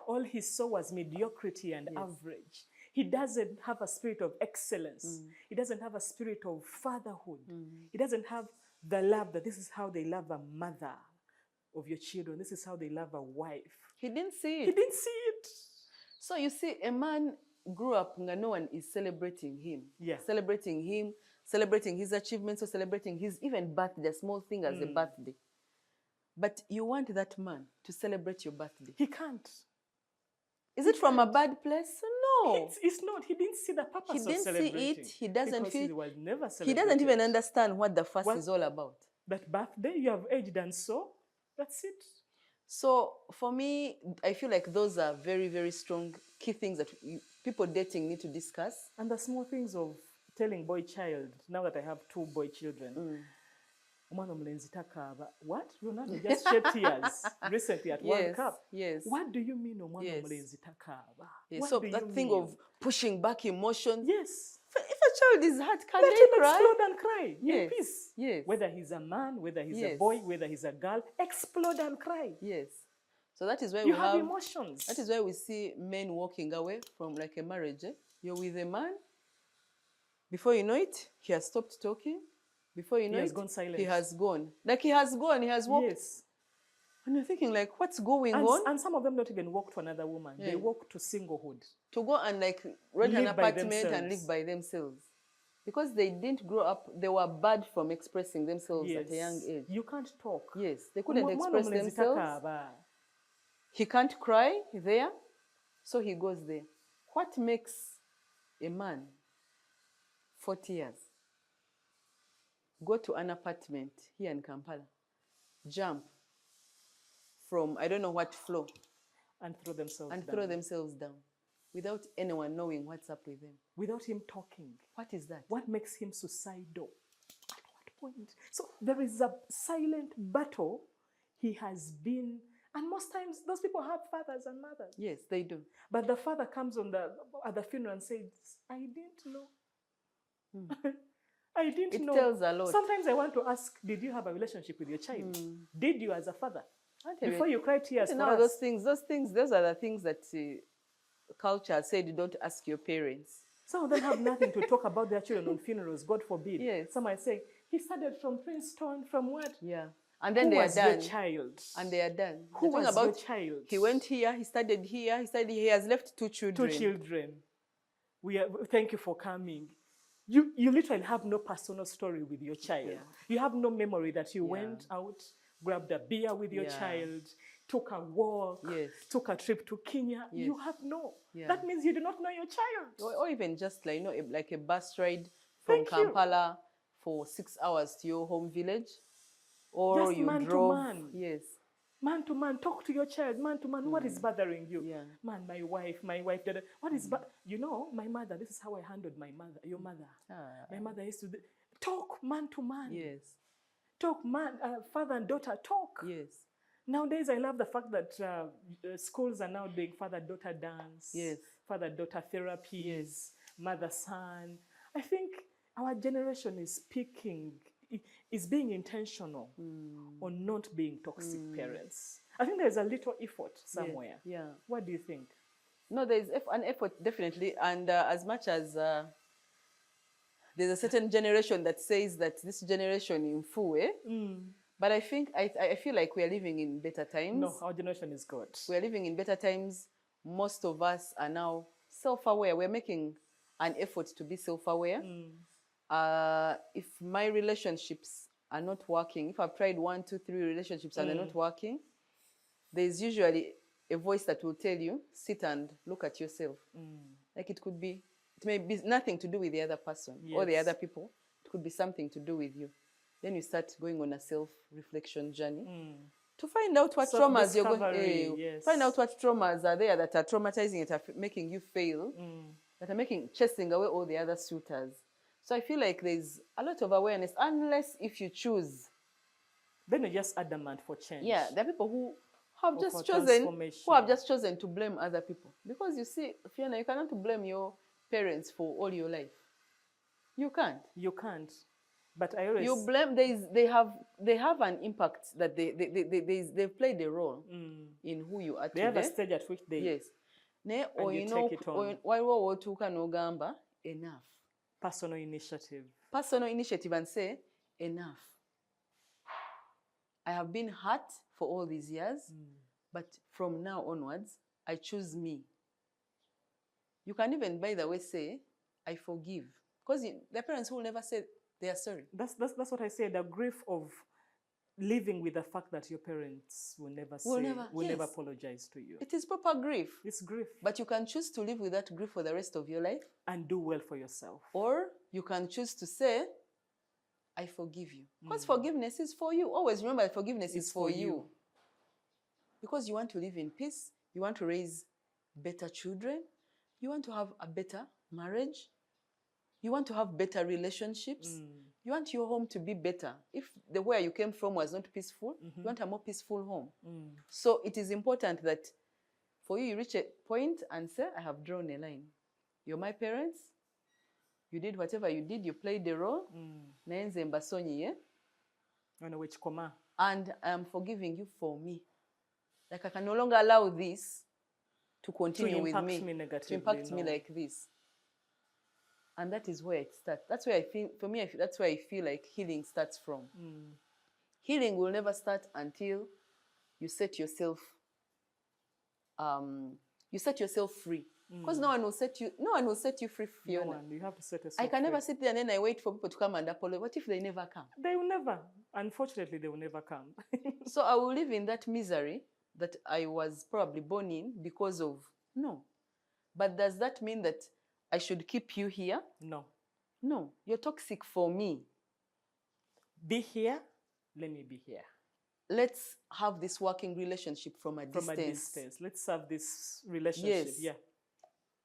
All he saw was mediocrity and average. He doesn't have a spirit of excellence. He doesn't have a spirit of fatherhood. He doesn't have the love that this is how they love a mother of your children. This is how they love a wife. He didn't see it. He didn't see it. So you see, a man grew up and no one is celebrating him. Yeah. Celebrating him, celebrating his achievements, or celebrating his even birthday, a small thing as a birthday. But you want that man to celebrate your birthday. He can't. Is it from a bad place? No. It's not. He didn't see the purpose of celebrating. He didn't see it. He doesn't feel. He was never celebrated. He doesn't even understand what the fuss is all about. That birthday, you have aged and so, that's it. So for me, I feel like those are very, very strong key things that people dating need to discuss. And the small things of telling boy child, now that I have 2 boy children, what? Ronaldo just shed tears recently at World Cup. Yes. What do you mean, Yes. What So do that you thing mean? of pushing back emotions. Yes. If a child is hurt, can Let they him cry? explode and cry. Yes. In peace. Yes. Whether he's a man, whether he's a Yes. boy, whether he's a girl, explode and cry. Yes. So that is why You we have emotions. That is why we see men walking away from like a marriage. You're with a man. Before you know it, he has stopped talking. Before you know He has it, gone silent. he has gone. Like he has gone, he has walked. Yes. And you're thinking like, what's going on? And some of them don't even walk to another woman. Yeah. They walk to singlehood. To go and like rent an Live by apartment and themselves. live by themselves. Because they didn't grow up, they were bad from expressing themselves at a young age. You can't talk. Yes, they couldn't express themselves. themselves. He can't cry there, so he goes there. What makes a man 40 years go to an apartment here in Kampala, jump from I don't know what floor, And throw themselves down. throw themselves down without anyone knowing what's up with them? Without him talking. What is that? What makes him suicidal? At what point? So there is a silent battle he has been, and most times those people have fathers and mothers. Yes, they do. But the father comes at the funeral and says, I didn't know. I didn't know. It tells a lot. Sometimes I want to ask, did you have a relationship with your child? Did you as a father? Before you cry tears for us. Those are the things that culture said you don't ask your parents. Some of them have nothing to talk about their children on funerals, God forbid. Yes. Some might say, he started from Princeton, from what? Yeah. And then Who they are was done. your child? And they are done. Who The thing was about your child? He went here, he studied here, he has left 2 children. 2 children. Thank you for coming. You literally have no personal story with your child. Yeah. You have no memory that you went out, grabbed a beer with your child, took a walk, took a trip to Kenya. Yes. You have no. Yeah. That means you do not know your child. Or even just like, like a bus ride from Kampala for 6 hours to your home village. Or Just you man drove. to man. Yes. Man to man, talk to your child, man to man. What is bothering you? Yeah. Man, my wife, what is, my mother, this is how I handled my mother, your mother. My mother used to talk man to man. Yes. Talk man, father and daughter, talk. Yes. Nowadays, I love the fact that schools are now doing father-daughter dance, Yes. father-daughter therapies, mother-son. I think our generation is is being intentional on not being toxic parents. I think there's a little effort somewhere. Yeah. What do you think? No, there's an effort, definitely. And as much as there's a certain generation that says that this generation in full, but I feel like we are living in better times. No, our generation is good. We are living in better times. Most of us are now self-aware. We're making an effort to be self-aware. If my relationships are not working, if I've tried 1, 2, 3 relationships and they're not working, there's usually a voice that will tell you, sit and look at yourself. Like it may be nothing to do with the other person or the other people. It could be something to do with you. Then you start going on a self-reflection journey to find out what traumas you're going. Find out what traumas are there that are traumatizing, that are making you fail, that are chasing away all the other suitors. So I feel like there's a lot of awareness, unless if you choose. Then you're just adamant for change. Yeah, there are people who have just chosen to blame other people. Because you see, Fiona, you cannot blame your parents for all your life. You can't. You can't. But I always... You blame, they have an impact that they've played a role in who you are today. They have a stage at which they... Yes. Or you take it on. Enough. Personal initiative. Personal initiative and say, enough. I have been hurt for all these years, but from now onwards, I choose me. You can even, by the way, say, I forgive. Because the parents will never say they are sorry. That's what I say, the grief of living with the fact that your parents will never apologize to you. It is proper grief. It's grief. But you can choose to live with that grief for the rest of your life. And do well for yourself. Or you can choose to say, I forgive you. Because forgiveness is for you. Always remember that forgiveness is for you. Because you want to live in peace. You want to raise better children. You want to have a better marriage. You want to have better relationships. You want your home to be better. If the where you came from was not peaceful, you want a more peaceful home. So it is important that for you reach a point and say, I have drawn a line. You're my parents. You did whatever you did. You played the role. And I am forgiving you for me. Like I can no longer allow this to continue with me. To impact me like this. And that is where it starts. That's where I feel, for me, that's where I feel like healing starts from. Healing will never start until you set yourself free. Because no one will set you free, Fiona. No one. You have to set yourself free. I can free. never sit there and then I wait for people to come and apologize. What if they never come? They will never. Unfortunately, they will never come. So I will live in that misery that I was probably born in because of, no. But does that mean that I should keep you here? No. No, you're toxic for me. Be here, let me be here. Let's have this working relationship from a distance. From a distance. Let's have this relationship. Yes. Yeah.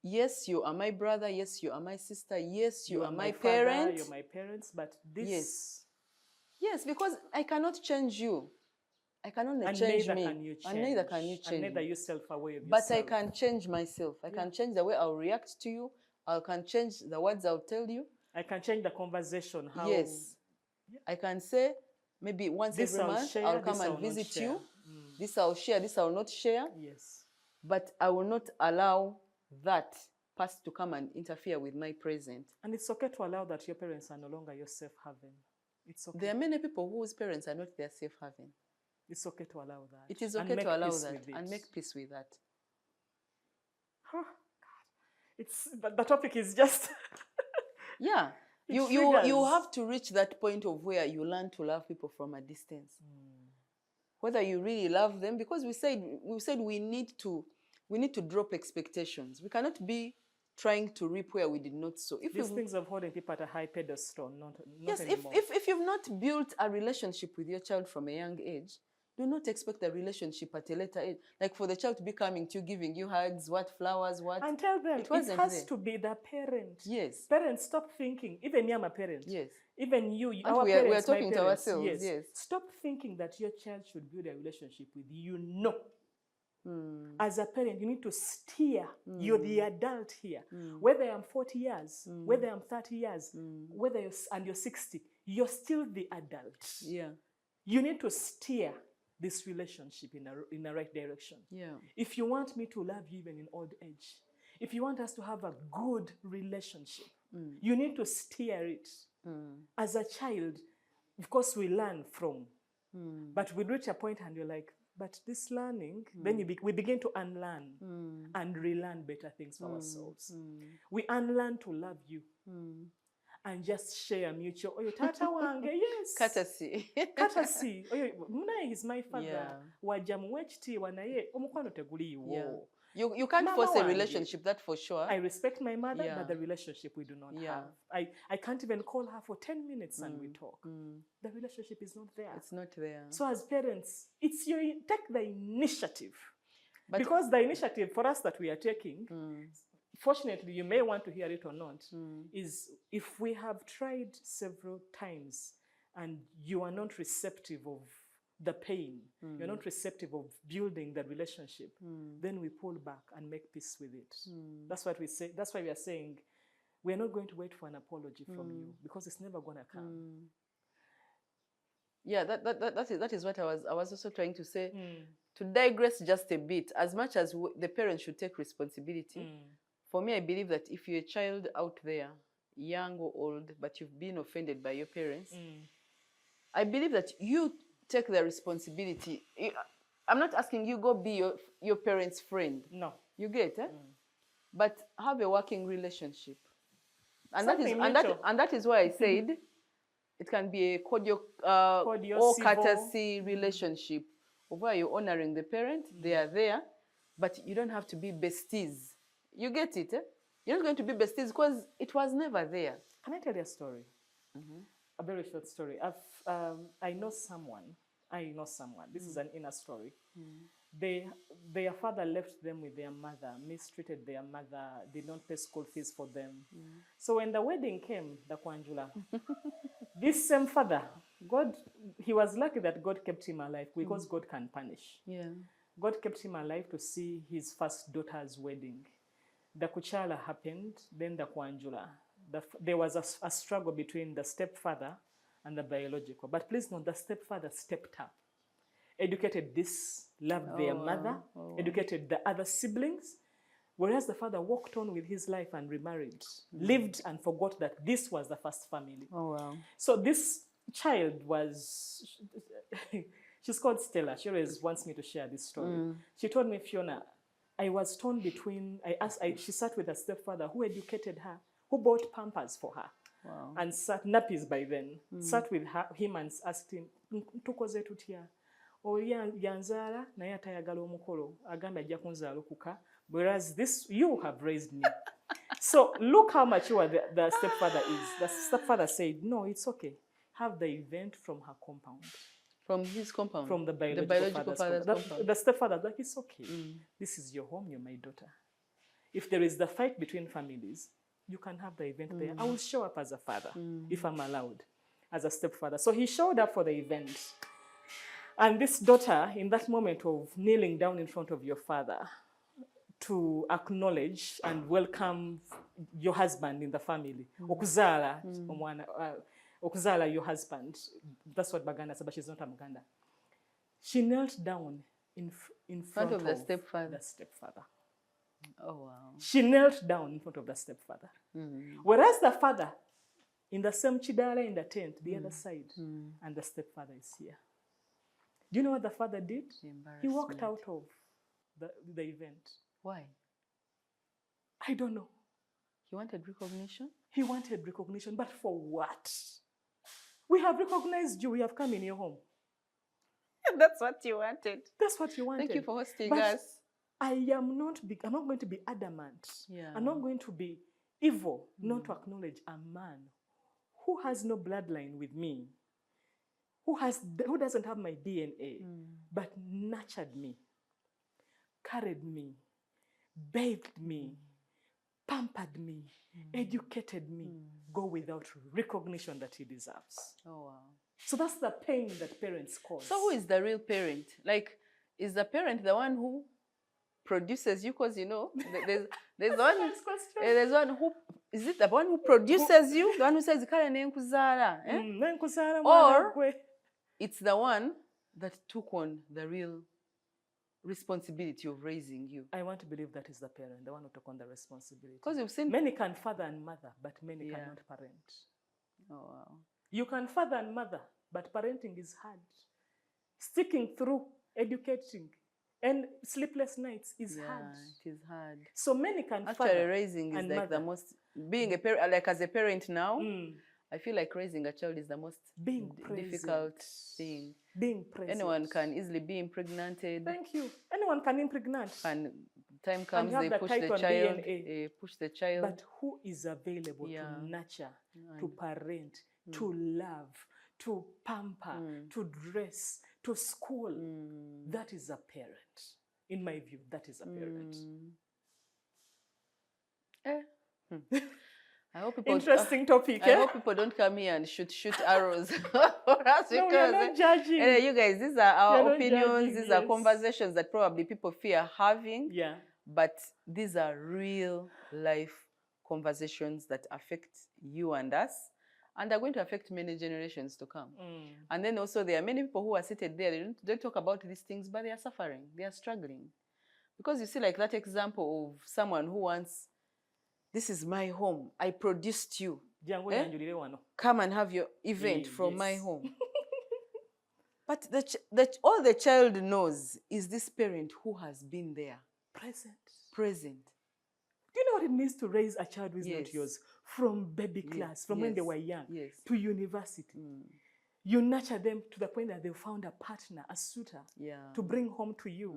Yes, you are my brother. Yes, you are my sister. Yes, you are my father, parent. You're my parents, but this... Yes. Yes, because I cannot change you. I can only change me. And neither can you change. And neither you self-aware of but yourself. I can change myself. I can change the way I'll react to you. I can change the words I'll tell you. I can change the conversation. How... Yes. Yeah. I can say, maybe once every month, I'll come and visit you. This I'll share, this I'll not share. Yes. But I will not allow that past to come and interfere with my present. And it's okay to allow that your parents are no longer your safe haven. It's okay. There are many people whose parents are not their safe haven. It's okay to allow that. It is okay to allow that and make peace with that. Oh, God. But the topic is just... Yeah. You have to reach that point of where you learn to love people from a distance. Whether you really love them, because we said we need to drop expectations. We cannot be trying to reap where we did not sow. These things of holding people at a high pedestal, not yes, anymore. If you've not built a relationship with your child from a young age, do not expect a relationship at a later age. Like for the child to be coming to you, giving you hugs, what, flowers, what. And tell them, it has to be the parent. Yes. Parents, stop thinking, even me, I'm a parent. Yes. Even you, and our parents, we are talking to ourselves, yes. Yes. Stop thinking that your child should build a relationship with you. No. As a parent, you need to steer. You're the adult here. Whether I'm 40 years, whether I'm 30 years, whether you're 60, you're still the adult. Yeah. You need to steer this relationship in the right direction. Yeah. If you want me to love you even in old age, if you want us to have a good relationship, you need to steer it. As a child, of course, we learn from. But we reach a point and you're like, but this learning, then we begin to unlearn and relearn better things for ourselves. We unlearn to love you. and just share mutual. Oyo tata wange, yes. Courtesy. Courtesy. Oyo munaye is my father. Yeah. Wajja muwe ekitiibwa naye omukwano teguliiwo. Yeah. You can't Mama force a wange. relationship, that for sure. I respect my mother, Yeah. but the relationship we do not Yeah. have. I can't even call her for 10 minutes and we talk. The relationship is not there. It's not there. So as parents, it's take the initiative. But because the initiative for us that we are taking, fortunately, you may want to hear it or not, is if we have tried several times and you are not receptive of the pain, you're not receptive of building the relationship, then we pull back and make peace with it. That's what we say. That's why we are saying we're not going to wait for an apology from you, because it's never going to come. Yeah, that is what I was also trying to say. To digress just a bit, as much as the parents should take responsibility, for me, I believe that if you're a child out there, young or old, but you've been offended by your parents, I believe that you take the responsibility. I'm not asking you go be your parents' friend. No. You get it? But have a working relationship. And that is why I said it can be a cordial or courtesy relationship, where you're honoring the parent, they are there, but you don't have to be besties. You get it? You're not going to be besties because it was never there. Can I tell you a story? A very short story. I know someone. This is an inner story. Their father left them with their mother, mistreated their mother, did not pay school fees for them. So when the wedding came, the Kwanjula, this same father, he was lucky that God kept him alive, because God can punish. Yeah. God kept him alive to see his first daughter's wedding. The Kuchala happened, then the Kwanjula. There was a struggle between the stepfather and the biological. But please note, the stepfather stepped up, educated this, loved their mother, educated the other siblings, whereas the father walked on with his life and remarried, lived and forgot that this was the first family. Oh, wow. So this child was, she's called Stella. She always wants me to share this story. She told me, Fiona, I was torn between, she sat with her stepfather who educated her, who bought Pampers for her. Wow. And sat, nappies by then, sat with him and asked him, tukoze tutya? Yanzala naye atayagala omukolo agamba ajja kunzaala okuka, whereas you have raised me. So look how mature the stepfather is. The stepfather said, no, it's okay. Have the event from her compound. From his compound? From the biological father's compound. The stepfather, like, it's okay. This is your home, you're my daughter. If there is the fight between families, you can have the event there. I will show up as a father, if I'm allowed, as a stepfather. So he showed up for the event. And this daughter, in that moment of kneeling down in front of your father to acknowledge and welcome your husband in the family, okuzala, okuzala your husband, that's what Baganda said, but she's not a Baganda. She knelt down in front of the stepfather. Oh, wow. She knelt down in front of the stepfather. Whereas the father, in the same chidala in the tent, the other side, and the stepfather is here. Do you know what the father did? He walked out of the event. Why? I don't know. He wanted recognition? He wanted recognition, but for what? We have recognized you. We have come in your home. That's what you wanted. That's what you wanted. Thank you for hosting us. I'm not going to be adamant. Yeah. I'm not going to be evil not to acknowledge a man who has no bloodline with me, who doesn't have my DNA, but nurtured me, carried me, bathed me, pampered me, educated me, go without recognition that he deserves. Oh, wow. So that's the pain that parents cause. So who is the real parent? Like, is the parent the one who produces you? Because, you know, there's one who, is it the one who produces you? The one who says, or it's the one that took on the real responsibility of raising you? I want to believe that is the parent, the one who took on the responsibility. Because you've seen many can father and mother, but many cannot parent. Oh, wow. You can father and mother, but parenting is hard. Sticking through, educating, and sleepless nights is hard. It is hard. So many can actually father raising is and like mother. the most being a parent, like as a parent now, I feel like raising a child is the most difficult thing. Being present. Anyone can easily be impregnated. Thank you. Anyone can impregnate. And time comes, they push the child. But who is available to nurture, to parent, to love, to pamper, to dress, to school? That is a parent. In my view, that is a parent. I hope people, interesting topic. I hope people don't come here and shoot arrows for us, no, we are not judging. You guys, these are our opinions. These are conversations that probably people fear having. Yeah. But these are real life conversations that affect you and us, and are going to affect many generations to come. And then also there are many people who are seated there. They don't talk about these things, but they are suffering. They are struggling. Because you see, like that example of someone who wants, this is my home. I produced you. Come and have your event from my home. But all the child knows is this parent who has been there. Present. Do you know what it means to raise a child who is not yours? From baby class, from when they were young, to university. You nurture them to the point that they found a partner, a suitor, to bring home to you.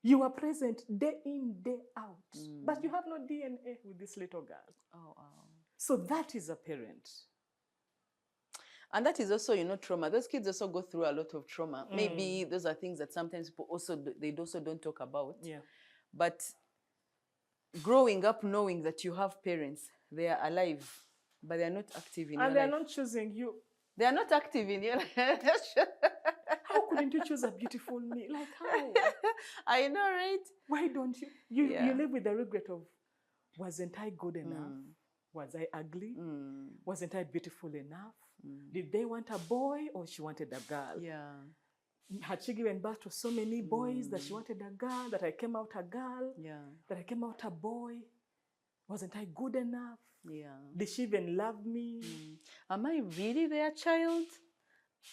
You are present day in, day out. But you have no DNA with this little girl. So that is a parent. And that is also, trauma. Those kids also go through a lot of trauma. Maybe those are things that sometimes people also don't talk about. Yeah. But growing up knowing that you have parents, they are alive, but they are not active in your life. And they are not choosing you. They are not active in your life. How couldn't you choose a beautiful me? Like how? I know, right? Why don't you? You live with the regret of, wasn't I good enough? Was I ugly? Wasn't I beautiful enough? Did they want a boy or she wanted a girl? Yeah. Had she given birth to so many boys that she wanted a girl, that I came out a girl? Yeah. That I came out a boy? Wasn't I good enough? Yeah. Did she even love me? Am I really their child?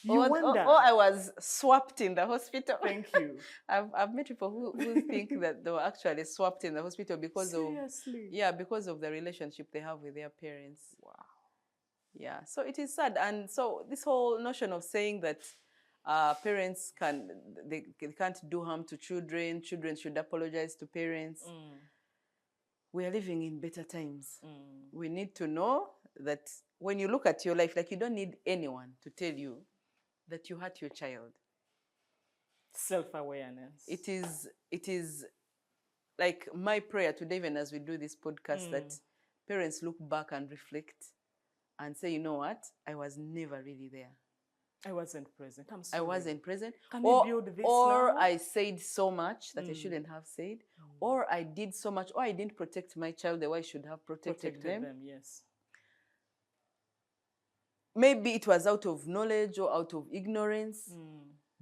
You wonder. Or I was swapped in the hospital. Thank you. I've met people who think that they were actually swapped in the hospital because because of the relationship they have with their parents. Wow. Yeah, so it is sad. And so this whole notion of saying that parents can't do harm to children, children should apologize to parents. We are living in better times. We need to know that when you look at your life, like you don't need anyone to tell you that you hurt your child. Self-awareness. It is like my prayer today, even as we do this podcast, that parents look back and reflect and say, you know what? I was never really there. I wasn't present. I'm sorry. I wasn't present. Can we build this or now? I said so much that I shouldn't have said. Or I did so much, or I didn't protect my child the way I should have protected them. Yes. Maybe it was out of knowledge or out of ignorance.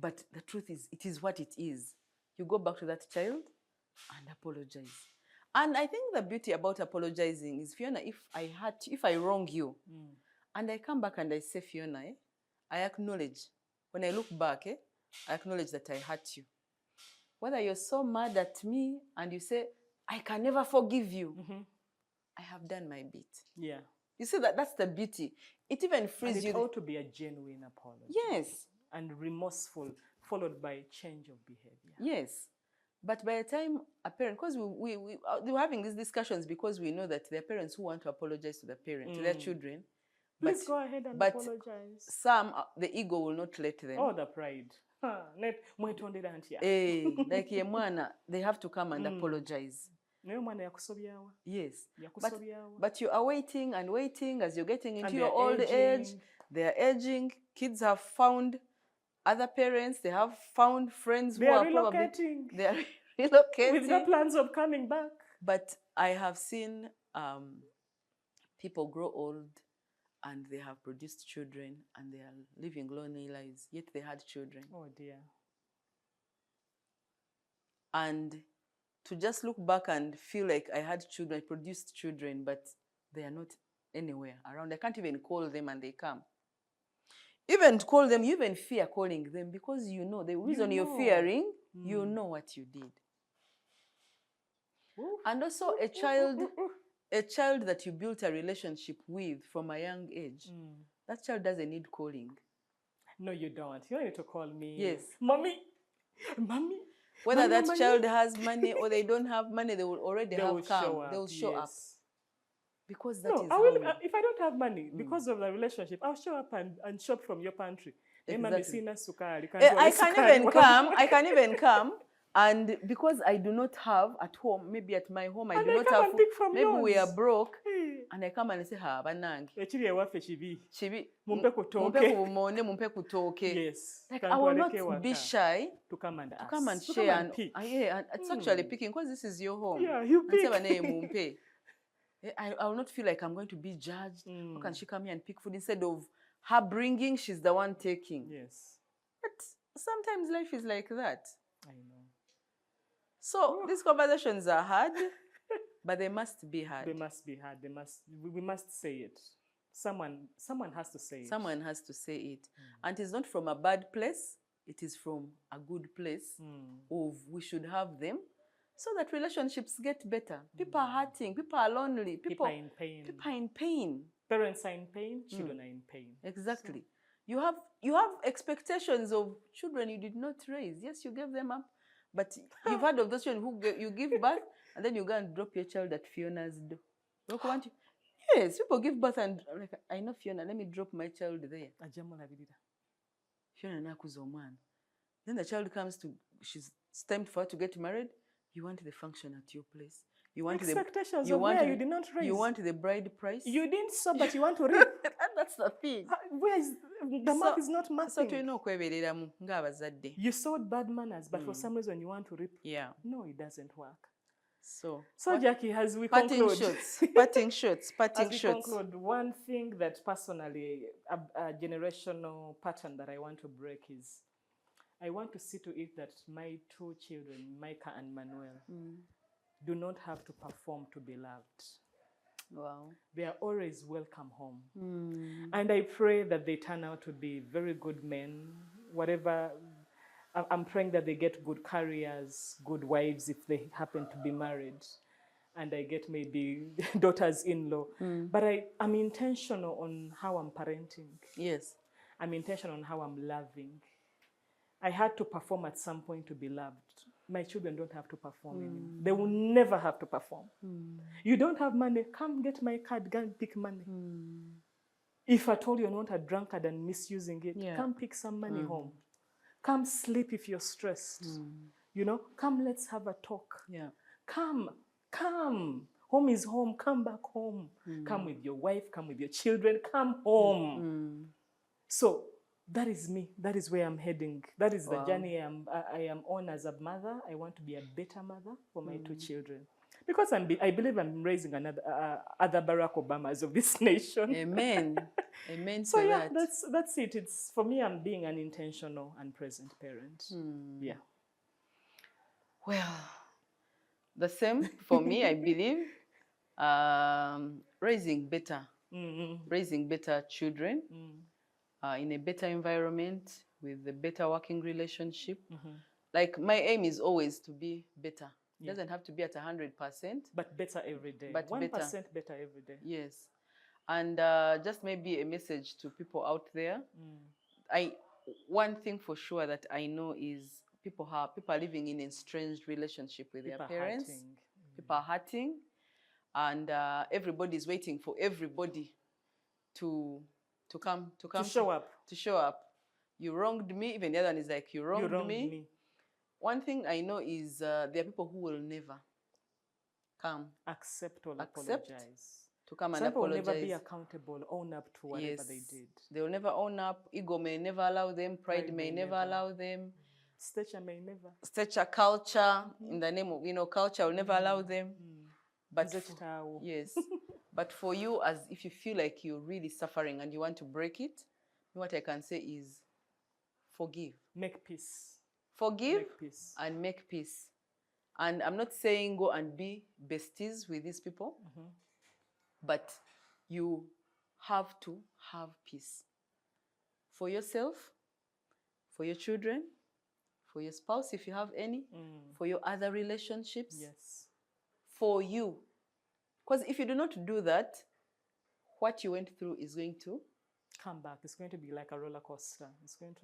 But the truth is, it is what it is. You go back to that child and apologize. And I think the beauty about apologizing is, Fiona, if I wrong you, and I come back and I say, Fiona, I acknowledge. When I look back, I acknowledge that I hurt you. Whether you're so mad at me and you say, I can never forgive you, I have done my bit. Yeah. You see, that's the beauty. It even frees you. It ought to be a genuine apology. Yes. And remorseful, followed by change of behavior. Yes. But by the time a parent, because we were having these discussions because we know that there are parents who want to apologize to to their children. Please go ahead and apologize. Some, the ego will not let them. Oh, the pride. Like they have to come and apologize. Yes. But you are waiting and waiting as you're getting into your old age. They are aging. Kids have found other parents. They have found friends who are relocating. They are relocating. With no plans of coming back. But I have seen people grow old and they have produced children and they are living lonely lives, yet they had children. Oh dear. And to just look back and feel like I had children, I produced children, but they are not anywhere around. I can't even call them and they come. Even call them, you even fear calling them because you know the reason you're fearing, you know what you did. And also a child a child that you built a relationship with from a young age, that child doesn't need calling. No, you don't. You don't need to call me. Yes. Mommy. Mommy. Whether Mommy, that money. child has money or they don't have money, they will already have come. They will show up. Because that is how if I don't have money, because of the relationship, I'll show up and shop from your pantry. Exactly. I can even come. And because I do not have at home, maybe at my home, I do not have food, maybe yours. We are broke, and I come and say, ha, banangi. Chibi. Mumpe kutoke. Yes. Like, I will not be shy to come and share. And pick. Yeah, and it's actually picking, because this is your home. Yeah, you pick. I will not feel like I'm going to be judged. How can she come here and pick food instead of her bringing, she's the one taking. Yes. But sometimes life is like that. I know. So these conversations are hard, but they must be hard. They must be hard. We must say it. Someone has to say it. Someone has to say it. And it's not from a bad place. It is from a good place of we should have them so that relationships get better. People are hurting. People are lonely. People are in pain. People are in pain. Parents are in pain. Children are in pain. Exactly. So. You have expectations of children you did not raise. Yes, you gave them up. But you've heard of those children who you give birth and then you go and drop your child at Fiona's door. Yes, people give birth and like, I know Fiona, let me drop my child there. Fiona nakuza omwana. Then the child comes to, it's time for her to get married. You want the function at your place. You want expectations of where you did not raise. You want the bride price. You didn't sow, but you want to reap. That's the thing. Where is the mouth is not mathing. So you sowed bad manners, but for some reason you want to reap. Yeah. No, it doesn't work. So Jackie, as we conclude, parting shots. Conclude, one thing that personally, a generational pattern that I want to break is, I want to see to it that my two children, Micah and Manuel, do not have to perform to be loved. Wow. They are always welcome home. And I pray that they turn out to be very good men, whatever. I'm praying that they get good careers, good wives if they happen to be married, and I get maybe daughters-in-law. But I'm intentional on how I'm parenting. Yes. I'm intentional on how I'm loving. I had to perform at some point to be loved. My children don't have to perform anymore. They will never have to perform. You don't have money, come get my card, go and pick money. If at all you're not a drunkard and misusing it, come pick some money home. Come sleep if you're stressed. You know, come let's have a talk. Yeah. Come. Home is home, come back home. Come with your wife, come with your children, come home. So that is me. That is where I'm heading. That is the journey I am on as a mother. I want to be a better mother for my two children. Because I believe I'm raising other Barack Obamas of this nation. Amen. Amen. So yeah, that's it. It's for me. I'm being an intentional and present parent. Yeah. Well, the same for me. I believe raising better children in a better environment with a better working relationship. Like my aim is always to be better. It doesn't have to be at 100%. But better every day. But 1% better every day. Yes. And just maybe a message to people out there. One thing for sure that I know is people are living in a estranged relationship with their parents. People are hurting. And everybody's waiting for everybody to show up. You wronged me. Even the other one is like, you wronged me. One thing I know is there are people who will never come. Accept or apologize. To come and Some people apologize. will never be accountable, own up to whatever they did. They will never own up. Ego may never allow them. Pride may never allow them. Stature may never. Stature, culture, in the name of, culture will never allow them. But yes. But for you, as if you feel like you're really suffering and you want to break it, what I can say is forgive. Make peace. Forgive and make peace. And I'm not saying go and be besties with these people, but you have to have peace. For yourself, for your children, for your spouse if you have any, for your other relationships, yes, for you. Because if you do not do that, what you went through is going to come back. It's going to be like a roller coaster. It's going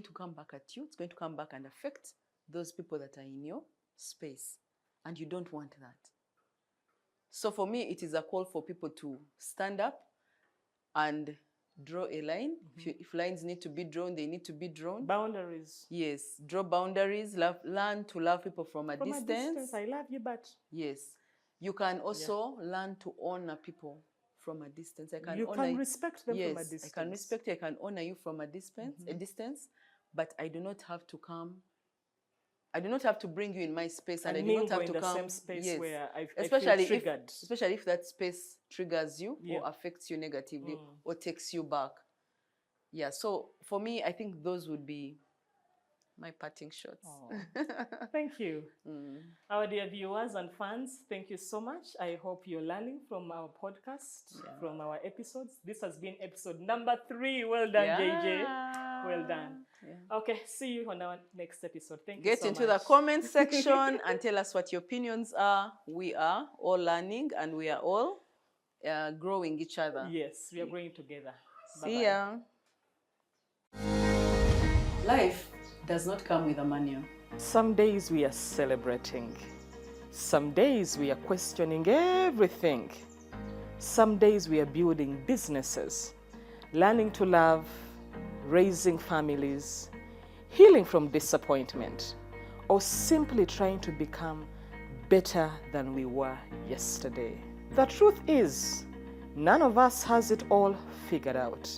to come back at you. It's going to come back and affect those people that are in your space. And you don't want that. So for me, it is a call for people to stand up and draw a line. If lines need to be drawn, they need to be drawn. Boundaries. Yes, draw boundaries. Learn to love people from a distance. I love you, but... Yes. You can also learn to honor people from a distance. You can respect them from a distance. I can respect you. I can honor you from a distance, but I do not have to come. I do not have to bring you in my space, and I do not have to come. Same space where I especially feel triggered. Especially if that space triggers you or affects you negatively or takes you back. Yeah. So for me, I think those would be my parting shots. Thank you. Our dear viewers and fans, thank you so much. I hope you're learning from our podcast, from our episodes. This has been episode number 3. Well done, JJ. Well done. Yeah. Okay, see you on our next episode. Thank you so much. Get into the comment section and tell us what your opinions are. We are all learning and we are all growing each other. Yes, we are growing together. See ya. Life does not come with a manual. Some days we are celebrating. Some days we are questioning everything. Some days we are building businesses, learning to love, raising families, healing from disappointment, or simply trying to become better than we were yesterday. The truth is, none of us has it all figured out.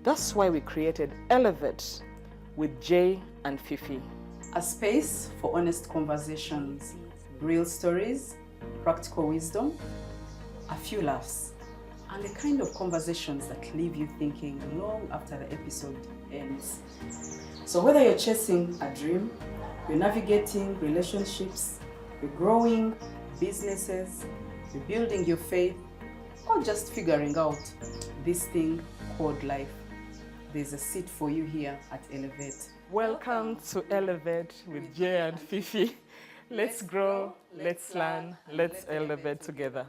That's why we created Elevate with Jay and Fifi. A space for honest conversations, real stories, practical wisdom, a few laughs, and the kind of conversations that leave you thinking long after the episode ends. So whether you're chasing a dream, you're navigating relationships, you're growing businesses, you're building your faith, or just figuring out this thing called life, there's a seat for you here at Elevate. Welcome to Elevate with Jay and Fifi. Let's grow, let's learn, let's elevate together.